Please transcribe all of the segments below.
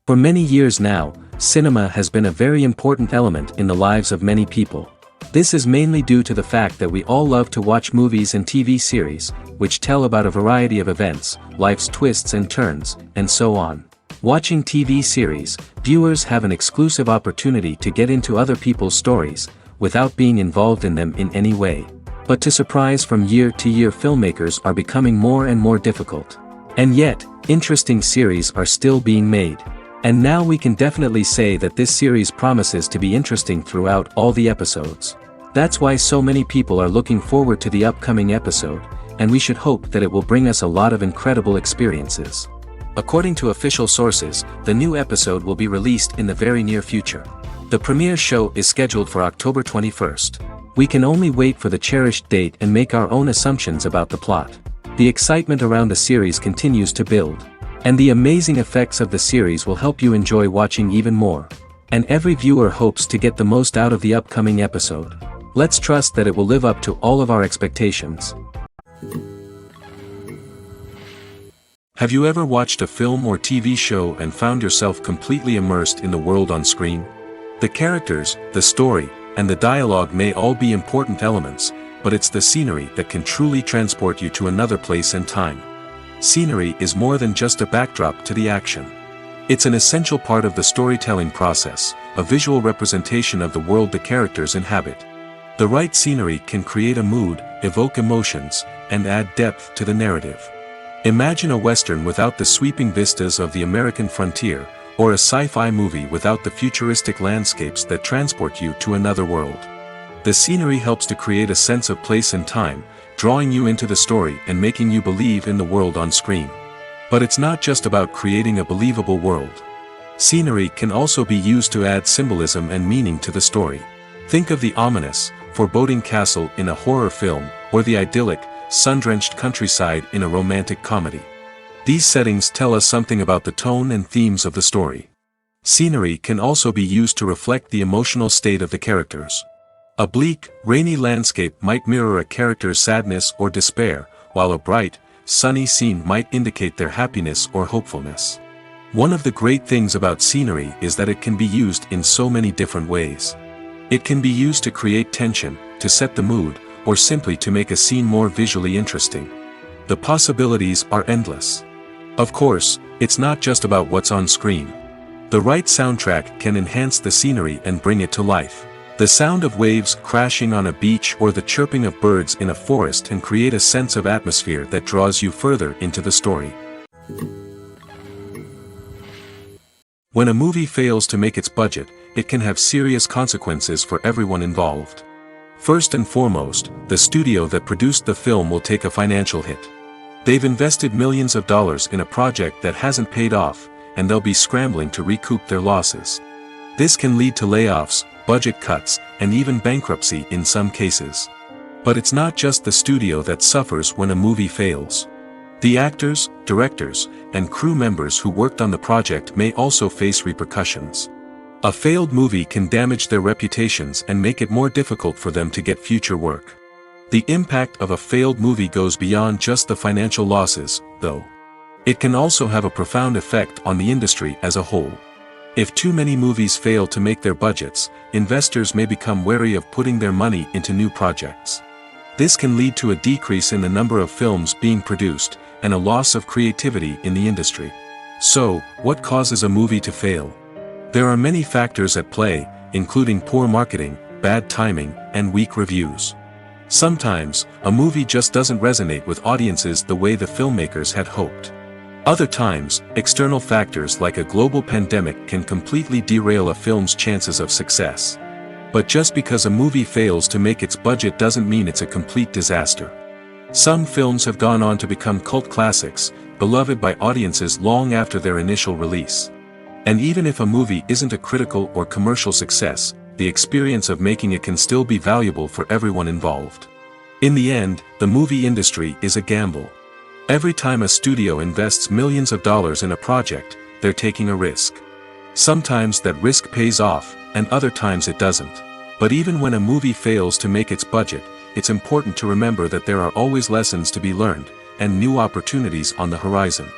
For many years now, cinema has been a very important element in the lives of many people. This is mainly due to the fact that we all love to watch movies and TV series, which tell about a variety of events, life's twists and turns, and so on. Watching TV series, viewers have an exclusive opportunity to get into other people's stories, without being involved in them in any way. But to surprise from year to year, filmmakers are becoming more and more difficult. And yet, interesting series are still being made. And now we can definitely say that this series promises to be interesting throughout all the episodes. That's why so many people are looking forward to the upcoming episode, and we should hope that it will bring us a lot of incredible experiences. According to official sources, the new episode will be released in the very near future. The premiere show is scheduled for October 21st. We can only wait for the cherished date and make our own assumptions about the plot. The excitement around the series continues to build. And the amazing effects of the series will help you enjoy watching even more. And every viewer hopes to get the most out of the upcoming episode. Let's trust that it will live up to all of our expectations. Have you ever watched a film or TV show and found yourself completely immersed in the world on screen? The characters, the story, and the dialogue may all be important elements, but it's the scenery that can truly transport you to another place and time. Scenery is more than just a backdrop to the action. It's an essential part of the storytelling process, a visual representation of the world the characters inhabit. The right scenery can create a mood, evoke emotions, and add depth to the narrative. Imagine a western without the sweeping vistas of the American frontier, or a sci-fi movie without the futuristic landscapes that transport you to another world. The scenery helps to create a sense of place and time, drawing you into the story and making you believe in the world on screen. But it's not just about creating a believable world. Scenery can also be used to add symbolism and meaning to the story. Think of the ominous, foreboding castle in a horror film, or the idyllic, sun-drenched countryside in a romantic comedy. These settings tell us something about the tone and themes of the story. Scenery can also be used to reflect the emotional state of the characters. A bleak, rainy landscape might mirror a character's sadness or despair, while a bright, sunny scene might indicate their happiness or hopefulness. One of the great things about scenery is that it can be used in so many different ways. It can be used to create tension, to set the mood, or simply to make a scene more visually interesting. The possibilities are endless. Of course, it's not just about what's on screen. The right soundtrack can enhance the scenery and bring it to life. The sound of waves crashing on a beach or the chirping of birds in a forest can create a sense of atmosphere that draws you further into the story. When a movie fails to make its budget, it can have serious consequences for everyone involved. First and foremost, the studio that produced the film will take a financial hit. They've invested millions of dollars in a project that hasn't paid off, and they'll be scrambling to recoup their losses. This can lead to layoffs, budget cuts, and even bankruptcy in some cases. But it's not just the studio that suffers when a movie fails. The actors, directors, and crew members who worked on the project may also face repercussions. A failed movie can damage their reputations and make it more difficult for them to get future work. The impact of a failed movie goes beyond just the financial losses, though. It can also have a profound effect on the industry as a whole. If too many movies fail to make their budgets, investors may become wary of putting their money into new projects. This can lead to a decrease in the number of films being produced, and a loss of creativity in the industry. So, what causes a movie to fail? There are many factors at play, including poor marketing, bad timing, and weak reviews. Sometimes, a movie just doesn't resonate with audiences the way the filmmakers had hoped. Other times, external factors like a global pandemic can completely derail a film's chances of success. But just because a movie fails to make its budget doesn't mean it's a complete disaster. Some films have gone on to become cult classics, beloved by audiences long after their initial release. And even if a movie isn't a critical or commercial success, the experience of making it can still be valuable for everyone involved. In the end, the movie industry is a gamble. Every time a studio invests millions of dollars in a project, they're taking a risk. Sometimes that risk pays off, and other times it doesn't. But even when a movie fails to make its budget, it's important to remember that there are always lessons to be learned, and new opportunities on the horizon.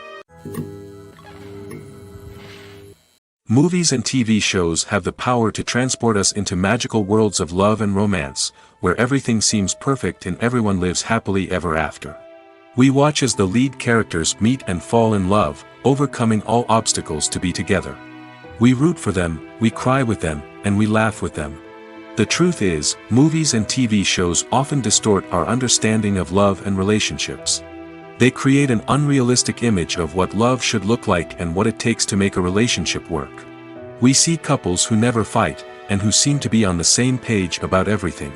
Movies and TV shows have the power to transport us into magical worlds of love and romance, where everything seems perfect and everyone lives happily ever after. We watch as the lead characters meet and fall in love, overcoming all obstacles to be together. We root for them, we cry with them, and we laugh with them. The truth is, movies and TV shows often distort our understanding of love and relationships. They create an unrealistic image of what love should look like and what it takes to make a relationship work. We see couples who never fight, and who seem to be on the same page about everything.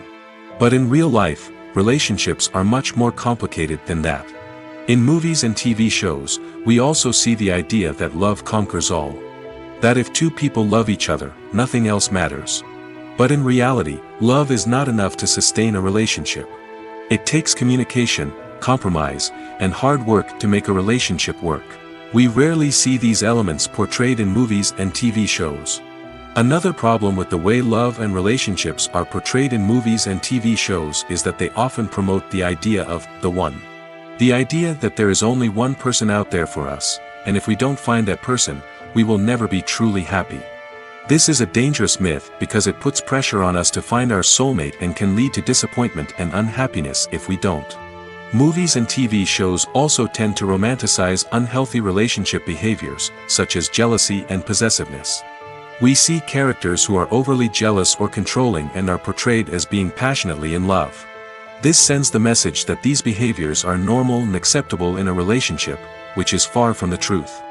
But in real life, relationships are much more complicated than that. In movies and TV shows, we also see the idea that love conquers all. That if two people love each other, nothing else matters. But in reality, love is not enough to sustain a relationship. It takes communication, compromise, and hard work to make a relationship work. We rarely see these elements portrayed in movies and TV shows. Another problem with the way love and relationships are portrayed in movies and TV shows is that they often promote the idea of the one. The idea that there is only one person out there for us, and if we don't find that person, we will never be truly happy. This is a dangerous myth because it puts pressure on us to find our soulmate and can lead to disappointment and unhappiness if we don't. Movies and TV shows also tend to romanticize unhealthy relationship behaviors, such as jealousy and possessiveness. We see characters who are overly jealous or controlling and are portrayed as being passionately in love. This sends the message that these behaviors are normal and acceptable in a relationship, which is far from the truth.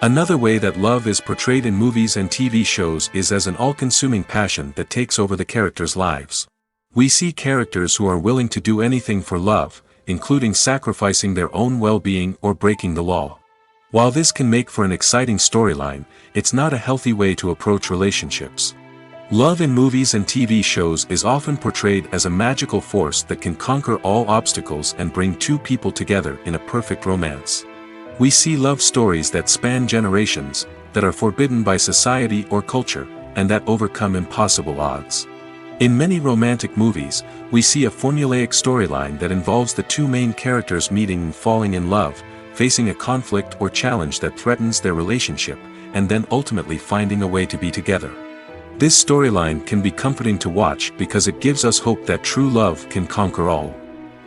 Another way that love is portrayed in movies and TV shows is as an all-consuming passion that takes over the characters' lives. We see characters who are willing to do anything for love, including sacrificing their own well-being or breaking the law. While this can make for an exciting storyline, it's not a healthy way to approach relationships. Love in movies and TV shows is often portrayed as a magical force that can conquer all obstacles and bring two people together in a perfect romance. We see love stories that span generations, that are forbidden by society or culture, and that overcome impossible odds. In many romantic movies, we see a formulaic storyline that involves the two main characters meeting and falling in love, facing a conflict or challenge that threatens their relationship, and then ultimately finding a way to be together. This storyline can be comforting to watch because it gives us hope that true love can conquer all.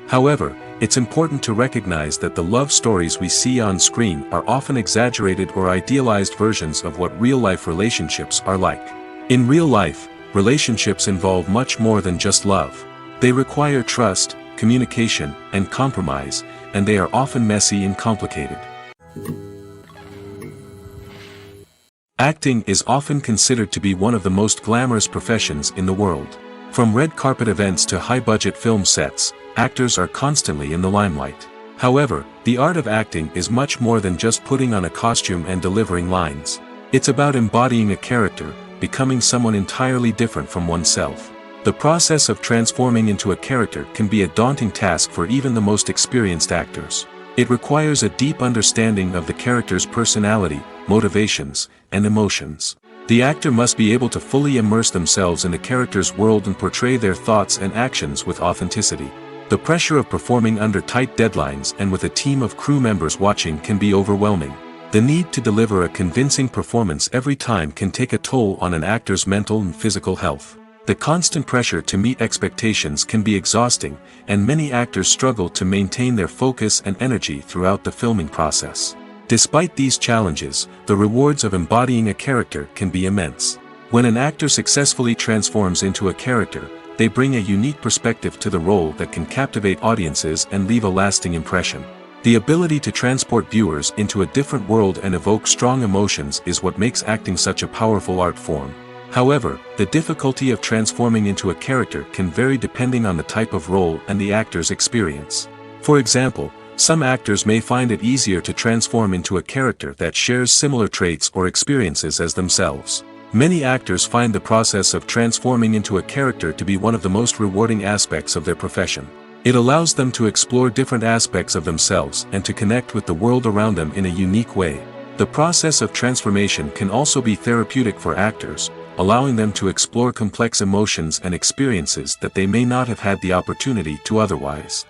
However, it's important to recognize that the love stories we see on screen are often exaggerated or idealized versions of what real-life relationships are like. In real life, relationships involve much more than just love. They require trust, communication, and compromise, and they are often messy and complicated. Acting is often considered to be one of the most glamorous professions in the world. From red carpet events to high-budget film sets, actors are constantly in the limelight. However, the art of acting is much more than just putting on a costume and delivering lines. It's about embodying a character, becoming someone entirely different from oneself. The process of transforming into a character can be a daunting task for even the most experienced actors. It requires a deep understanding of the character's personality, motivations, and emotions. The actor must be able to fully immerse themselves in the character's world and portray their thoughts and actions with authenticity. The pressure of performing under tight deadlines and with a team of crew members watching can be overwhelming. The need to deliver a convincing performance every time can take a toll on an actor's mental and physical health. The constant pressure to meet expectations can be exhausting, and many actors struggle to maintain their focus and energy throughout the filming process. Despite these challenges, the rewards of embodying a character can be immense. When an actor successfully transforms into a character, they bring a unique perspective to the role that can captivate audiences and leave a lasting impression. The ability to transport viewers into a different world and evoke strong emotions is what makes acting such a powerful art form. However, the difficulty of transforming into a character can vary depending on the type of role and the actor's experience. For example, some actors may find it easier to transform into a character that shares similar traits or experiences as themselves. Many actors find the process of transforming into a character to be one of the most rewarding aspects of their profession. It allows them to explore different aspects of themselves and to connect with the world around them in a unique way. The process of transformation can also be therapeutic for actors, allowing them to explore complex emotions and experiences that they may not have had the opportunity to otherwise.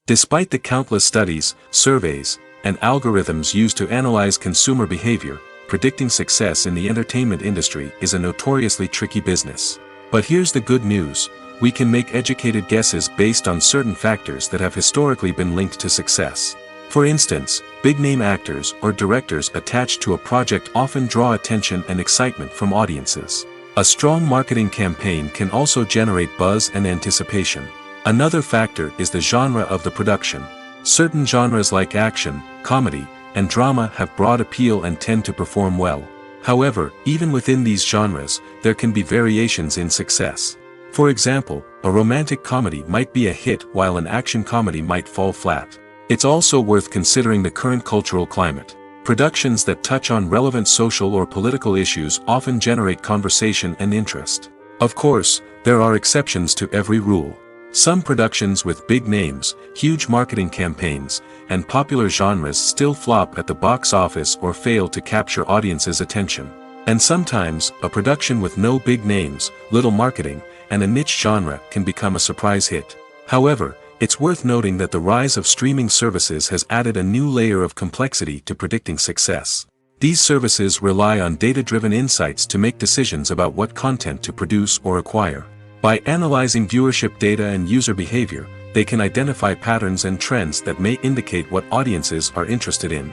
Despite the countless studies, surveys, and algorithms used to analyze consumer behavior, predicting success in the entertainment industry is a notoriously tricky business. But here's the good news: we can make educated guesses based on certain factors that have historically been linked to success. For instance, big-name actors or directors attached to a project often draw attention and excitement from audiences. A strong marketing campaign can also generate buzz and anticipation. Another factor is the genre of the production. Certain genres like action, comedy, and drama have broad appeal and tend to perform well. However, even within these genres, there can be variations in success. For example, a romantic comedy might be a hit while an action comedy might fall flat. It's also worth considering the current cultural climate. Productions that touch on relevant social or political issues often generate conversation and interest. Of course, there are exceptions to every rule. Some productions with big names, huge marketing campaigns, and popular genres still flop at the box office or fail to capture audiences' attention. And sometimes, a production with no big names, little marketing, and a niche genre can become a surprise hit. However, it's worth noting that the rise of streaming services has added a new layer of complexity to predicting success. These services rely on data-driven insights to make decisions about what content to produce or acquire. By analyzing viewership data and user behavior, they can identify patterns and trends that may indicate what audiences are interested in.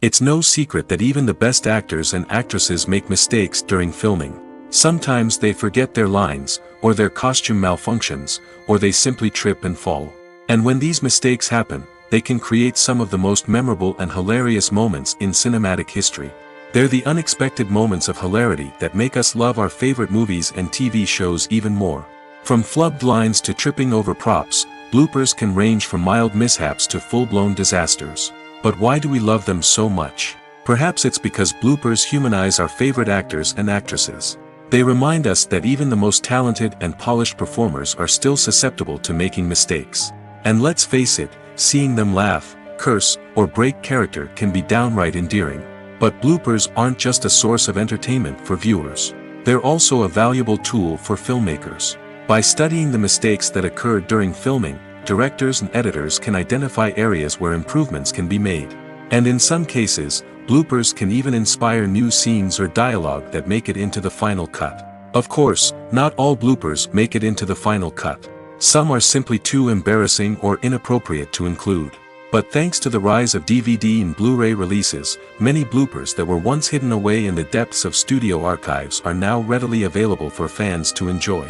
It's no secret that even the best actors and actresses make mistakes during filming. Sometimes they forget their lines, or their costume malfunctions, or they simply trip and fall. And when these mistakes happen, they can create some of the most memorable and hilarious moments in cinematic history. They're the unexpected moments of hilarity that make us love our favorite movies and TV shows even more. From flubbed lines to tripping over props, bloopers can range from mild mishaps to full-blown disasters. But why do we love them so much? Perhaps it's because bloopers humanize our favorite actors and actresses. They remind us that even the most talented and polished performers are still susceptible to making mistakes. And let's face it, seeing them laugh, curse, or break character can be downright endearing. But bloopers aren't just a source of entertainment for viewers. They're also a valuable tool for filmmakers. By studying the mistakes that occurred during filming, directors and editors can identify areas where improvements can be made. And in some cases, bloopers can even inspire new scenes or dialogue that make it into the final cut. Of course, not all bloopers make it into the final cut. Some are simply too embarrassing or inappropriate to include. But thanks to the rise of DVD and Blu-ray releases, many bloopers that were once hidden away in the depths of studio archives are now readily available for fans to enjoy.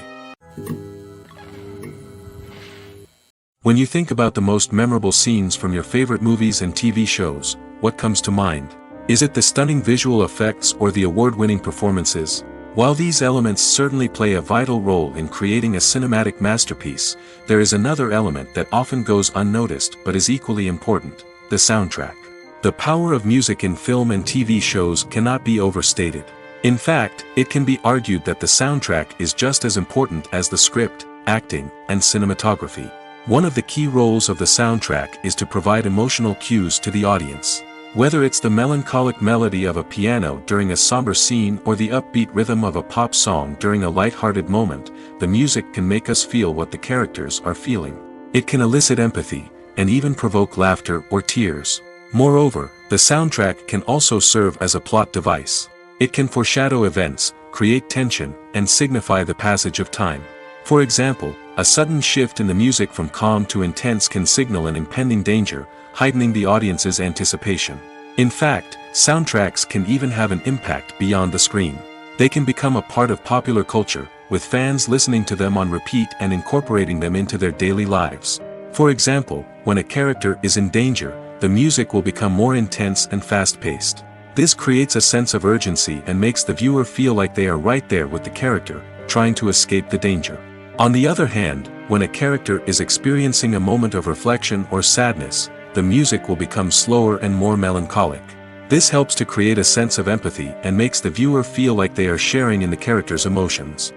When you think about the most memorable scenes from your favorite movies and TV shows, what comes to mind? Is it the stunning visual effects or the award-winning performances? While these elements certainly play a vital role in creating a cinematic masterpiece, there is another element that often goes unnoticed but is equally important: the soundtrack. The power of music in film and TV shows cannot be overstated. In fact, it can be argued that the soundtrack is just as important as the script, acting, and cinematography. One of the key roles of the soundtrack is to provide emotional cues to the audience. Whether it's the melancholic melody of a piano during a somber scene or the upbeat rhythm of a pop song during a light-hearted moment, the music can make us feel what the characters are feeling. It can elicit empathy, and even provoke laughter or tears. Moreover, the soundtrack can also serve as a plot device. It can foreshadow events, create tension, and signify the passage of time. For example, A sudden shift in the music from calm to intense can signal an impending danger, heightening the audience's anticipation. In fact, soundtracks can even have an impact beyond the screen. They can become a part of popular culture, with fans listening to them on repeat and incorporating them into their daily lives. For example, when a character is in danger, the music will become more intense and fast-paced. This creates a sense of urgency and makes the viewer feel like they are right there with the character, trying to escape the danger. On the other hand, when a character is experiencing a moment of reflection or sadness, the music will become slower and more melancholic. This helps to create a sense of empathy and makes the viewer feel like they are sharing in the character's emotions.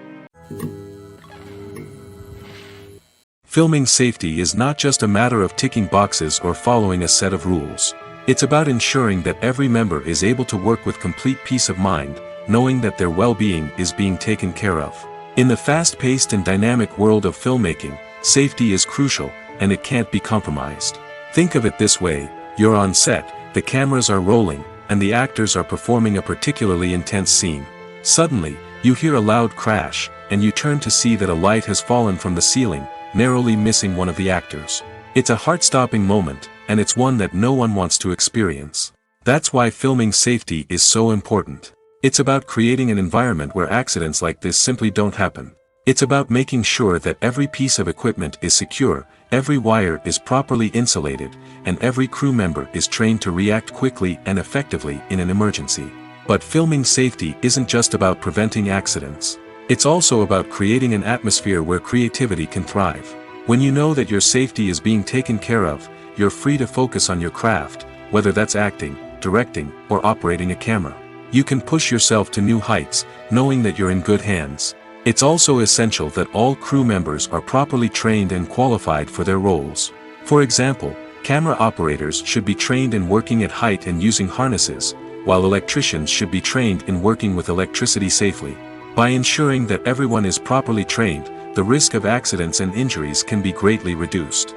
Filming safety is not just a matter of ticking boxes or following a set of rules. It's about ensuring that every member is able to work with complete peace of mind, knowing that their well-being is being taken care of. In the fast-paced and dynamic world of filmmaking, safety is crucial, and it can't be compromised. Think of it this way: you're on set, the cameras are rolling, and the actors are performing a particularly intense scene. Suddenly, you hear a loud crash, and you turn to see that a light has fallen from the ceiling, narrowly missing one of the actors. It's a heart-stopping moment, and it's one that no one wants to experience. That's why filming safety is so important. It's about creating an environment where accidents like this simply don't happen. It's about making sure that every piece of equipment is secure, every wire is properly insulated, and every crew member is trained to react quickly and effectively in an emergency. But filming safety isn't just about preventing accidents. It's also about creating an atmosphere where creativity can thrive. When you know that your safety is being taken care of, you're free to focus on your craft, whether that's acting, directing, or operating a camera. You can push yourself to new heights, knowing that you're in good hands. It's also essential that all crew members are properly trained and qualified for their roles. For example, camera operators should be trained in working at height and using harnesses, while electricians should be trained in working with electricity safely. By ensuring that everyone is properly trained, the risk of accidents and injuries can be greatly reduced.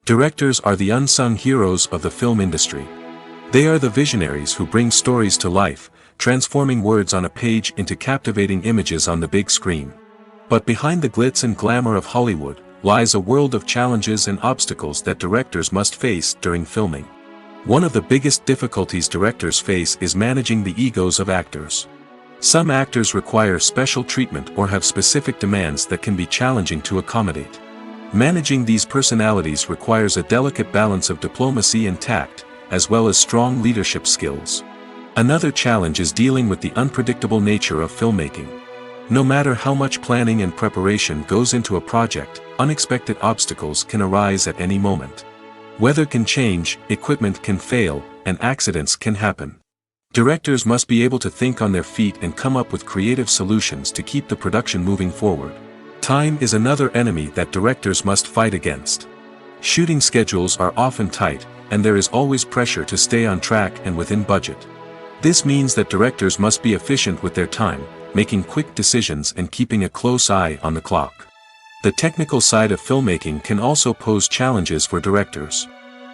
Directors are the unsung heroes of the film industry. They are the visionaries who bring stories to life, transforming words on a page into captivating images on the big screen. But behind the glitz and glamour of Hollywood lies a world of challenges and obstacles that directors must face during filming. One of the biggest difficulties directors face is managing the egos of actors. Some actors require special treatment or have specific demands that can be challenging to accommodate. Managing these personalities requires a delicate balance of diplomacy and tact, as well as strong leadership skills. Another challenge is dealing with the unpredictable nature of filmmaking. No matter how much planning and preparation goes into a project, unexpected obstacles can arise at any moment. Weather can change, equipment can fail, and accidents can happen. Directors must be able to think on their feet and come up with creative solutions to keep the production moving forward. Time is another enemy that directors must fight against. Shooting schedules are often tight, and there is always pressure to stay on track and within budget. This means that directors must be efficient with their time, making quick decisions and keeping a close eye on the clock. The technical side of filmmaking can also pose challenges for directors.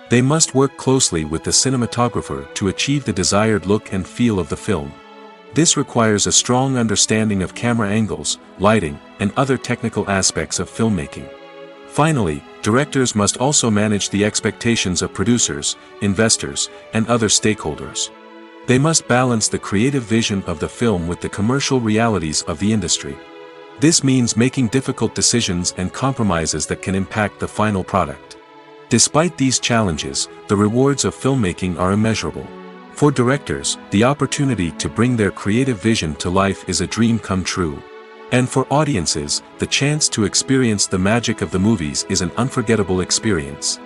They must work closely with the cinematographer to achieve the desired look and feel of the film. This requires a strong understanding of camera angles, lighting, and other technical aspects of filmmaking. Finally, directors must also manage the expectations of producers, investors, and other stakeholders. They must balance the creative vision of the film with the commercial realities of the industry. This means making difficult decisions and compromises that can impact the final product. Despite these challenges, the rewards of filmmaking are immeasurable. For directors, the opportunity to bring their creative vision to life is a dream come true. And for audiences, the chance to experience the magic of the movies is an unforgettable experience.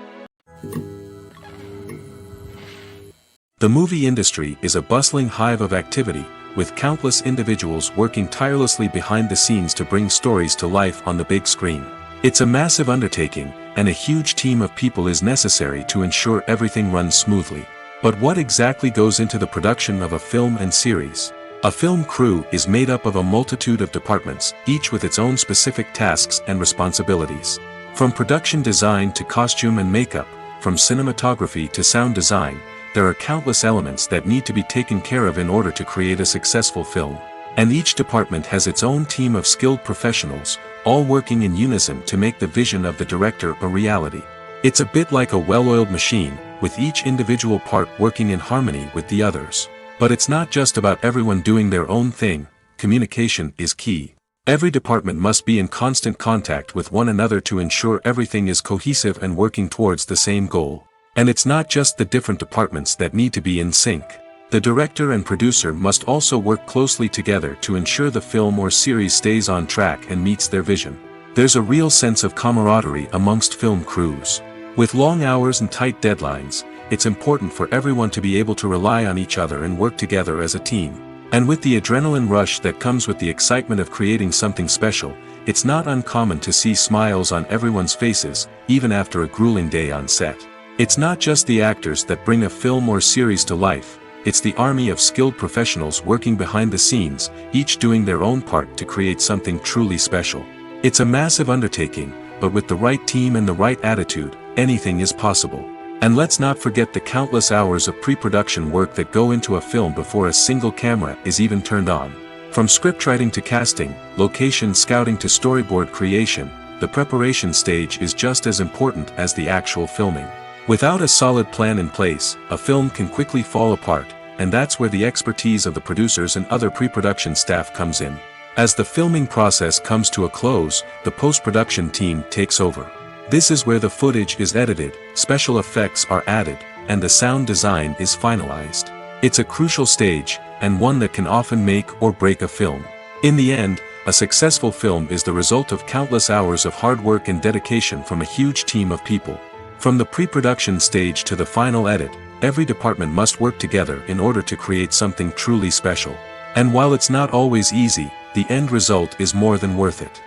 The movie industry is a bustling hive of activity, with countless individuals working tirelessly behind the scenes to bring stories to life on the big screen. It's a massive undertaking, and a huge team of people is necessary to ensure everything runs smoothly. But what exactly goes into the production of a film and series? A film crew is made up of a multitude of departments, each with its own specific tasks and responsibilities. From production design to costume and makeup, from cinematography to sound design, there are countless elements that need to be taken care of in order to create a successful film. And each department has its own team of skilled professionals, all working in unison to make the vision of the director a reality. It's a bit like a well-oiled machine, with each individual part working in harmony with the others. But it's not just about everyone doing their own thing. Communication is key. Every department must be in constant contact with one another to ensure everything is cohesive and working towards the same goal. And it's not just the different departments that need to be in sync. The director and producer must also work closely together to ensure the film or series stays on track and meets their vision. There's a real sense of camaraderie amongst film crews. With long hours and tight deadlines, it's important for everyone to be able to rely on each other and work together as a team. And with the adrenaline rush that comes with the excitement of creating something special, it's not uncommon to see smiles on everyone's faces, even after a grueling day on set. It's not just the actors that bring a film or series to life, it's the army of skilled professionals working behind the scenes, each doing their own part to create something truly special. It's a massive undertaking, but with the right team and the right attitude, anything is possible. And let's not forget the countless hours of pre-production work that go into a film before a single camera is even turned on. From scriptwriting to casting, location scouting to storyboard creation, the preparation stage is just as important as the actual filming. Without a solid plan in place, a film can quickly fall apart, and that's where the expertise of the producers and other pre-production staff comes in. As the filming process comes to a close, the post-production team takes over. This is where the footage is edited, special effects are added, and the sound design is finalized. It's a crucial stage, and one that can often make or break a film. In the end, a successful film is the result of countless hours of hard work and dedication from a huge team of people. From the pre-production stage to the final edit, every department must work together in order to create something truly special. And while it's not always easy, the end result is more than worth it.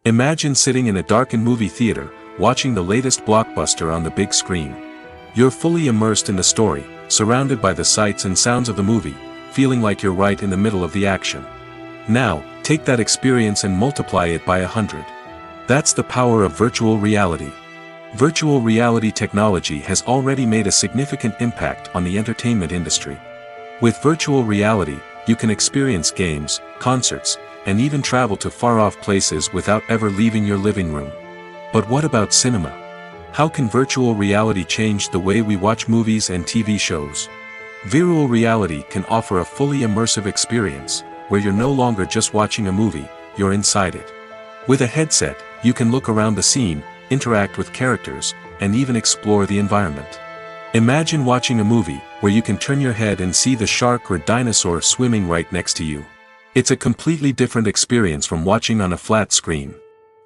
Imagine sitting in a darkened movie theater, watching the latest blockbuster on the big screen. You're fully immersed in the story, surrounded by the sights and sounds of the movie, feeling like you're right in the middle of the action. Now, take that experience and multiply it by 100. That's the power of virtual reality. Virtual reality technology has already made a significant impact on the entertainment industry. With virtual reality, you can experience games, concerts, and even travel to far-off places without ever leaving your living room. But what about cinema? How can virtual reality change the way we watch movies and TV shows? Virtual reality can offer a fully immersive experience, where you're no longer just watching a movie, you're inside it. With a headset, you can look around the scene, interact with characters, and even explore the environment. Imagine watching a movie, where you can turn your head and see the shark or dinosaur swimming right next to you. It's a completely different experience from watching on a flat screen.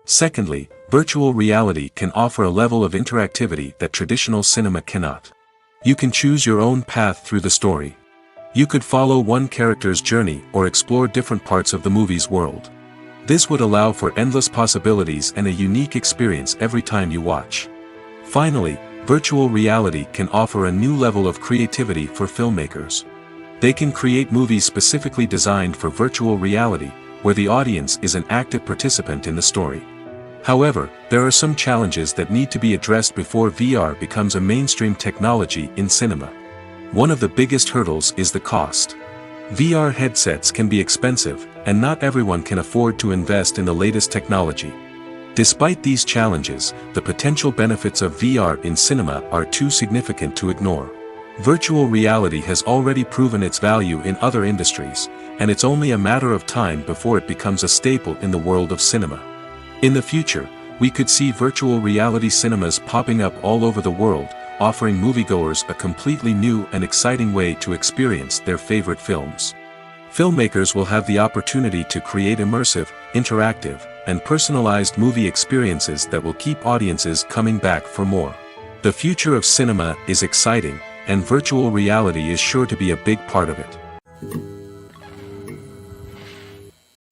Secondly, virtual reality can offer a level of interactivity that traditional cinema cannot. You can choose your own path through the story. You could follow one character's journey or explore different parts of the movie's world. This would allow for endless possibilities and a unique experience every time you watch. Finally, virtual reality can offer a new level of creativity for filmmakers. They can create movies specifically designed for virtual reality, where the audience is an active participant in the story. However, there are some challenges that need to be addressed before VR becomes a mainstream technology in cinema. One of the biggest hurdles is the cost. VR headsets can be expensive, and not everyone can afford to invest in the latest technology. Despite these challenges, the potential benefits of VR in cinema are too significant to ignore. Virtual reality has already proven its value in other industries, and it's only a matter of time before it becomes a staple in the world of cinema. In the future, we could see virtual reality cinemas popping up all over the world, offering moviegoers a completely new and exciting way to experience their favorite films. Filmmakers will have the opportunity to create immersive, interactive, and personalized movie experiences that will keep audiences coming back for more. The future of cinema is exciting, and virtual reality is sure to be a big part of it.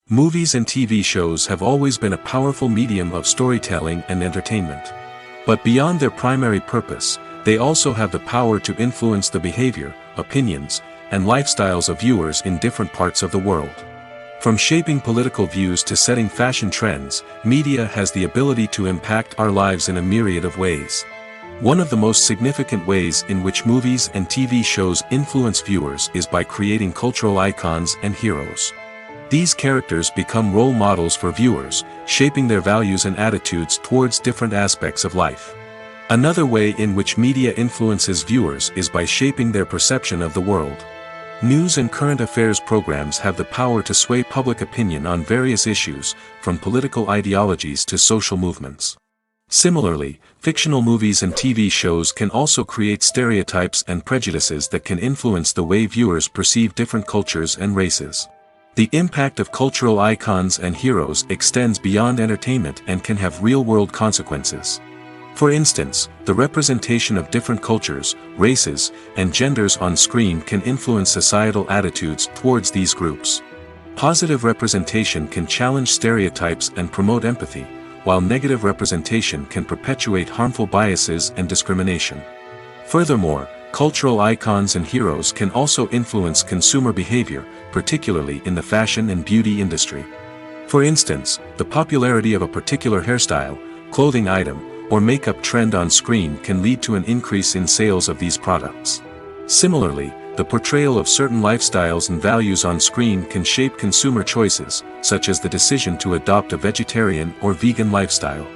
Movies and TV shows have always been a powerful medium of storytelling and entertainment. But beyond their primary purpose, they also have the power to influence the behavior, opinions, and lifestyles of viewers in different parts of the world. From shaping political views to setting fashion trends, media has the ability to impact our lives in a myriad of ways. One of the most significant ways in which movies and TV shows influence viewers is by creating cultural icons and heroes. These characters become role models for viewers, shaping their values and attitudes towards different aspects of life. Another way in which media influences viewers is by shaping their perception of the world. News and current affairs programs have the power to sway public opinion on various issues, from political ideologies to social movements. Similarly, fictional movies and TV shows can also create stereotypes and prejudices that can influence the way viewers perceive different cultures and races. The impact of cultural icons and heroes extends beyond entertainment and can have real-world consequences. For instance, the representation of different cultures, races, and genders on screen can influence societal attitudes towards these groups. Positive representation can challenge stereotypes and promote empathy, while negative representation can perpetuate harmful biases and discrimination. Furthermore, cultural icons and heroes can also influence consumer behavior, particularly in the fashion and beauty industry. For instance, the popularity of a particular hairstyle, clothing item, or makeup trend on screen can lead to an increase in sales of these products. Similarly, the portrayal of certain lifestyles and values on screen can shape consumer choices, such as the decision to adopt a vegetarian or vegan lifestyle.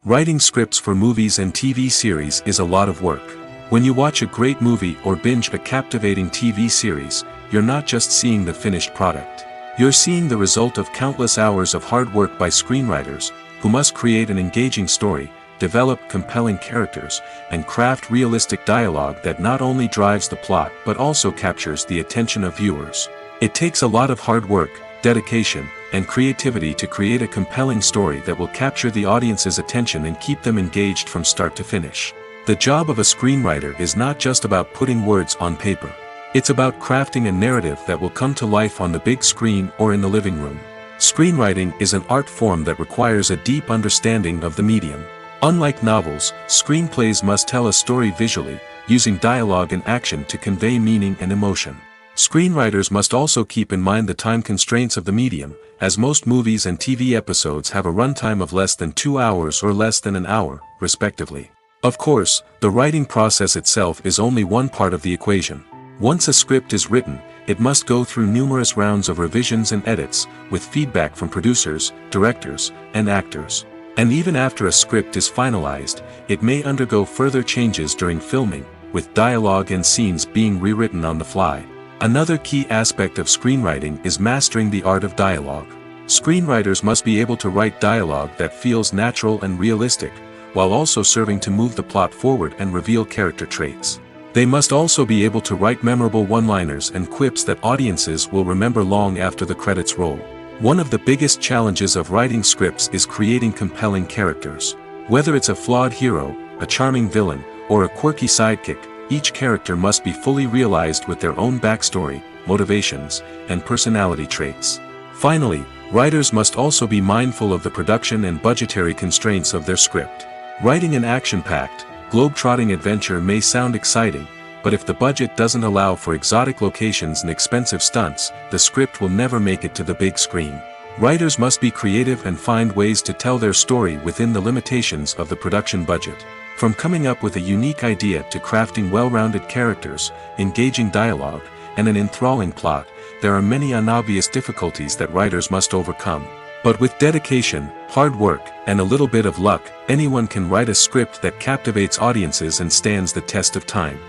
Writing scripts for movies and TV series is a lot of work. When you watch a great movie or binge a captivating TV series, you're not just seeing the finished product. You're seeing the result of countless hours of hard work by screenwriters, who must create an engaging story, develop compelling characters, and craft realistic dialogue that not only drives the plot but also captures the attention of viewers. It takes a lot of hard work, dedication, and creativity to create a compelling story that will capture the audience's attention and keep them engaged from start to finish. The job of a screenwriter is not just about putting words on paper. It's about crafting a narrative that will come to life on the big screen or in the living room. Screenwriting is an art form that requires a deep understanding of the medium. Unlike novels, screenplays must tell a story visually, using dialogue and action to convey meaning and emotion. Screenwriters must also keep in mind the time constraints of the medium, as most movies and TV episodes have a runtime of less than 2 hours or less than an hour, respectively. Of course, the writing process itself is only one part of the equation. Once a script is written, it must go through numerous rounds of revisions and edits, with feedback from producers, directors, and actors. And even after a script is finalized, it may undergo further changes during filming, with dialogue and scenes being rewritten on the fly. Another key aspect of screenwriting is mastering the art of dialogue. Screenwriters must be able to write dialogue that feels natural and realistic, while also serving to move the plot forward and reveal character traits. They must also be able to write memorable one-liners and quips that audiences will remember long after the credits roll. One of the biggest challenges of writing scripts is creating compelling characters. Whether it's a flawed hero, a charming villain, or a quirky sidekick, each character must be fully realized with their own backstory, motivations, and personality traits. Finally, writers must also be mindful of the production and budgetary constraints of their script. Writing an action-packed, globe-trotting adventure may sound exciting, but if the budget doesn't allow for exotic locations and expensive stunts, the script will never make it to the big screen. Writers must be creative and find ways to tell their story within the limitations of the production budget. From coming up with a unique idea to crafting well-rounded characters, engaging dialogue, and an enthralling plot, there are many unobvious difficulties that writers must overcome. But with dedication, hard work, and a little bit of luck, anyone can write a script that captivates audiences and stands the test of time.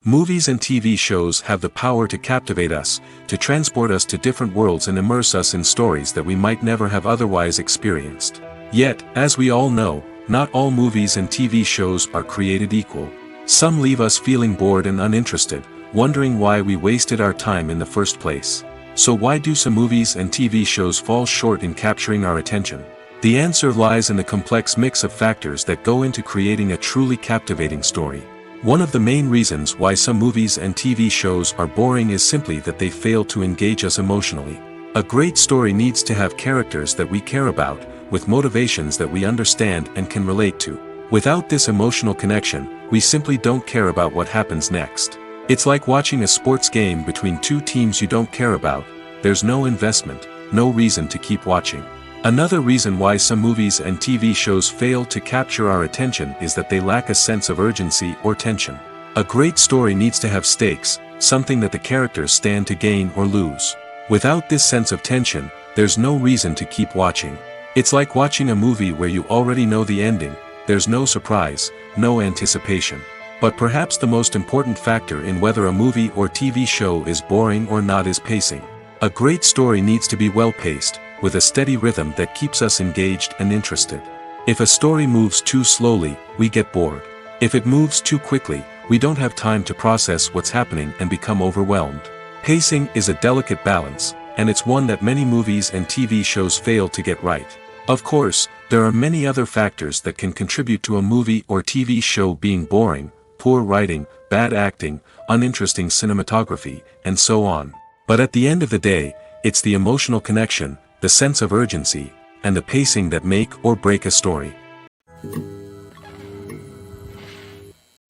Movies and TV shows have the power to captivate us, to transport us to different worlds and immerse us in stories that we might never have otherwise experienced. Yet, as we all know, not all movies and TV shows are created equal. Some leave us feeling bored and uninterested, wondering why we wasted our time in the first place. So why do some movies and TV shows fall short in capturing our attention? The answer lies in the complex mix of factors that go into creating a truly captivating story. One of the main reasons why some movies and TV shows are boring is simply that they fail to engage us emotionally. A great story needs to have characters that we care about, with motivations that we understand and can relate to. Without this emotional connection, we simply don't care about what happens next. It's like watching a sports game between two teams you don't care about. There's no investment, no reason to keep watching. Another reason why some movies and TV shows fail to capture our attention is that they lack a sense of urgency or tension. A great story needs to have stakes, something that the characters stand to gain or lose. Without this sense of tension, there's no reason to keep watching. It's like watching a movie where you already know the ending, there's no surprise, no anticipation. But perhaps the most important factor in whether a movie or TV show is boring or not is pacing. A great story needs to be well-paced, with a steady rhythm that keeps us engaged and interested. If a story moves too slowly, we get bored. If it moves too quickly, we don't have time to process what's happening and become overwhelmed. Pacing is a delicate balance, and it's one that many movies and TV shows fail to get right. Of course, there are many other factors that can contribute to a movie or TV show being boring: poor writing, bad acting, uninteresting cinematography, and so on. But at the end of the day, it's the emotional connection, the sense of urgency, and the pacing that make or break a story.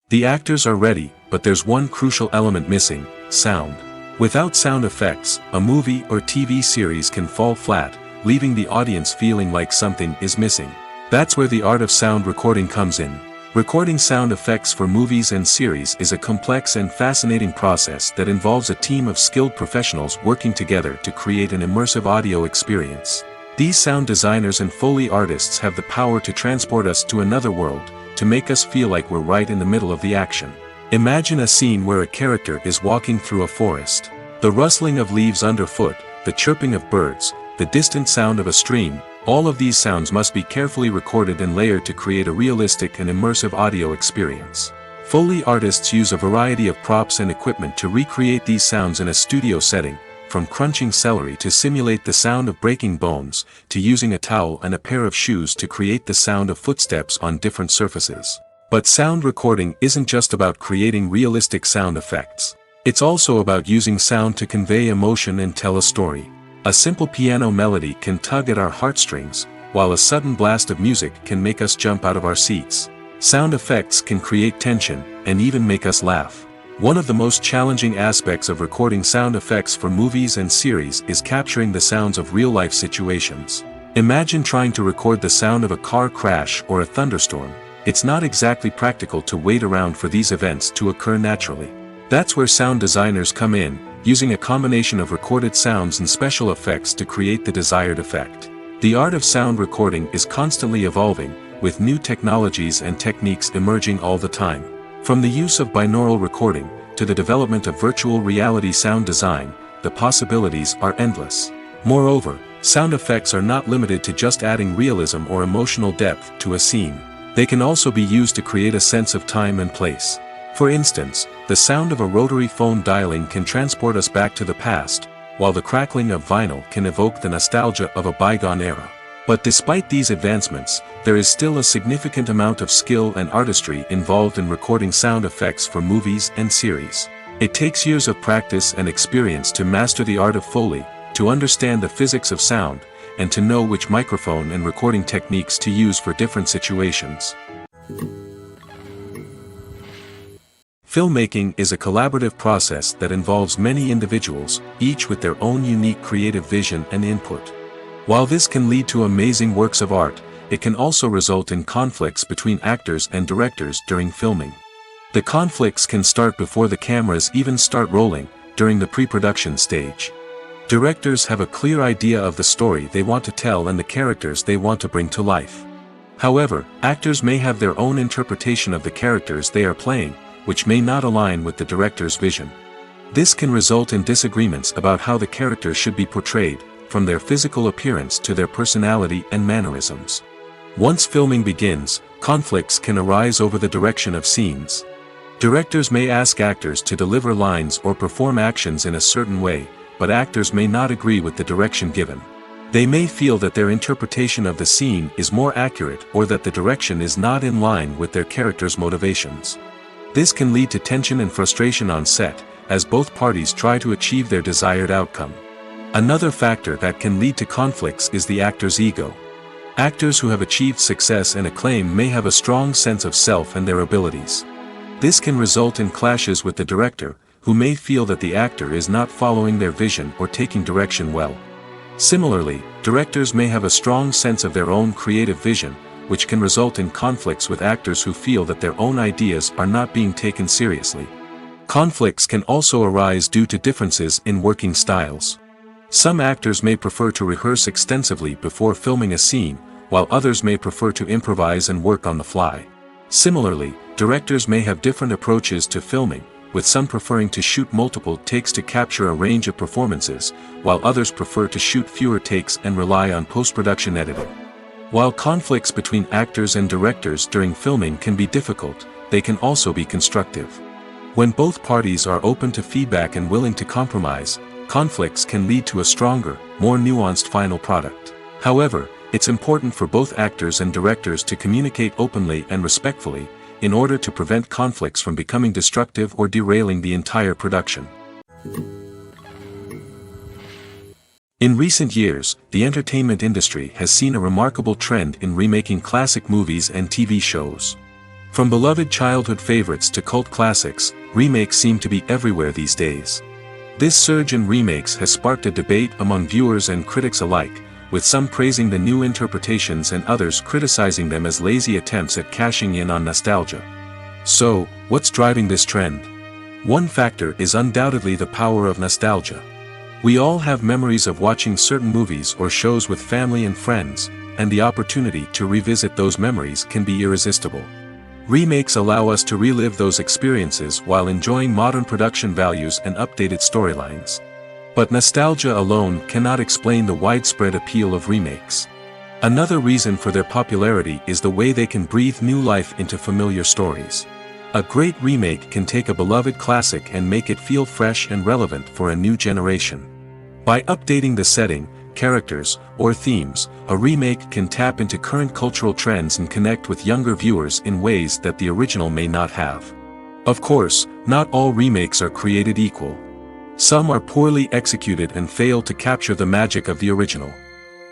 The actors are ready, but there's one crucial element missing: sound. Without sound effects, a movie or TV series can fall flat, leaving the audience feeling like something is missing. That's where the art of sound recording comes in. Recording sound effects for movies and series is a complex and fascinating process that involves a team of skilled professionals working together to create an immersive audio experience. These sound designers and Foley artists have the power to transport us to another world, to make us feel like we're right in the middle of the action. Imagine a scene where a character is walking through a forest. The rustling of leaves underfoot, the chirping of birds, the distant sound of a stream, all of these sounds must be carefully recorded and layered to create a realistic and immersive audio experience. Foley artists use a variety of props and equipment to recreate these sounds in a studio setting, from crunching celery to simulate the sound of breaking bones, to using a towel and a pair of shoes to create the sound of footsteps on different surfaces. But sound recording isn't just about creating realistic sound effects. It's also about using sound to convey emotion and tell a story. A simple piano melody can tug at our heartstrings, while a sudden blast of music can make us jump out of our seats. Sound effects can create tension, and even make us laugh. One of the most challenging aspects of recording sound effects for movies and series is capturing the sounds of real-life situations. Imagine trying to record the sound of a car crash or a thunderstorm. It's not exactly practical to wait around for these events to occur naturally. That's where sound designers come in, using a combination of recorded sounds and special effects to create the desired effect. The art of sound recording is constantly evolving, with new technologies and techniques emerging all the time. From the use of binaural recording, to the development of virtual reality sound design, the possibilities are endless. Moreover, sound effects are not limited to just adding realism or emotional depth to a scene. They can also be used to create a sense of time and place. For instance, the sound of a rotary phone dialing can transport us back to the past, while the crackling of vinyl can evoke the nostalgia of a bygone era. But despite these advancements, there is still a significant amount of skill and artistry involved in recording sound effects for movies and series. It takes years of practice and experience to master the art of Foley, to understand the physics of sound, and to know which microphone and recording techniques to use for different situations. Filmmaking is a collaborative process that involves many individuals, each with their own unique creative vision and input. While this can lead to amazing works of art, it can also result in conflicts between actors and directors during filming. The conflicts can start before the cameras even start rolling, during the pre-production stage. Directors have a clear idea of the story they want to tell and the characters they want to bring to life. However, actors may have their own interpretation of the characters they are playing, which may not align with the director's vision. This can result in disagreements about how the characters should be portrayed, from their physical appearance to their personality and mannerisms. Once filming begins, conflicts can arise over the direction of scenes. Directors may ask actors to deliver lines or perform actions in a certain way, but actors may not agree with the direction given. They may feel that their interpretation of the scene is more accurate or that the direction is not in line with their character's motivations. This can lead to tension and frustration on set, as both parties try to achieve their desired outcome. Another factor that can lead to conflicts is the actor's ego. Actors who have achieved success and acclaim may have a strong sense of self and their abilities. This can result in clashes with the director, who may feel that the actor is not following their vision or taking direction well. Similarly, directors may have a strong sense of their own creative vision, which can result in conflicts with actors who feel that their own ideas are not being taken seriously. Conflicts can also arise due to differences in working styles. Some actors may prefer to rehearse extensively before filming a scene, while others may prefer to improvise and work on the fly. Similarly, directors may have different approaches to filming, with some preferring to shoot multiple takes to capture a range of performances, while others prefer to shoot fewer takes and rely on post-production editing. While conflicts between actors and directors during filming can be difficult, they can also be constructive. When both parties are open to feedback and willing to compromise, conflicts can lead to a stronger, more nuanced final product. However, it's important for both actors and directors to communicate openly and respectfully, in order to prevent conflicts from becoming destructive or derailing the entire production. In recent years, the entertainment industry has seen a remarkable trend in remaking classic movies and TV shows. From beloved childhood favorites to cult classics, remakes seem to be everywhere these days. This surge in remakes has sparked a debate among viewers and critics alike, with some praising the new interpretations and others criticizing them as lazy attempts at cashing in on nostalgia. So, what's driving this trend? One factor is undoubtedly the power of nostalgia. We all have memories of watching certain movies or shows with family and friends, and the opportunity to revisit those memories can be irresistible. Remakes allow us to relive those experiences while enjoying modern production values and updated storylines. But nostalgia alone cannot explain the widespread appeal of remakes. Another reason for their popularity is the way they can breathe new life into familiar stories. A great remake can take a beloved classic and make it feel fresh and relevant for a new generation. By updating the setting, characters, or themes, a remake can tap into current cultural trends and connect with younger viewers in ways that the original may not have. Of course, not all remakes are created equal. Some are poorly executed and fail to capture the magic of the original.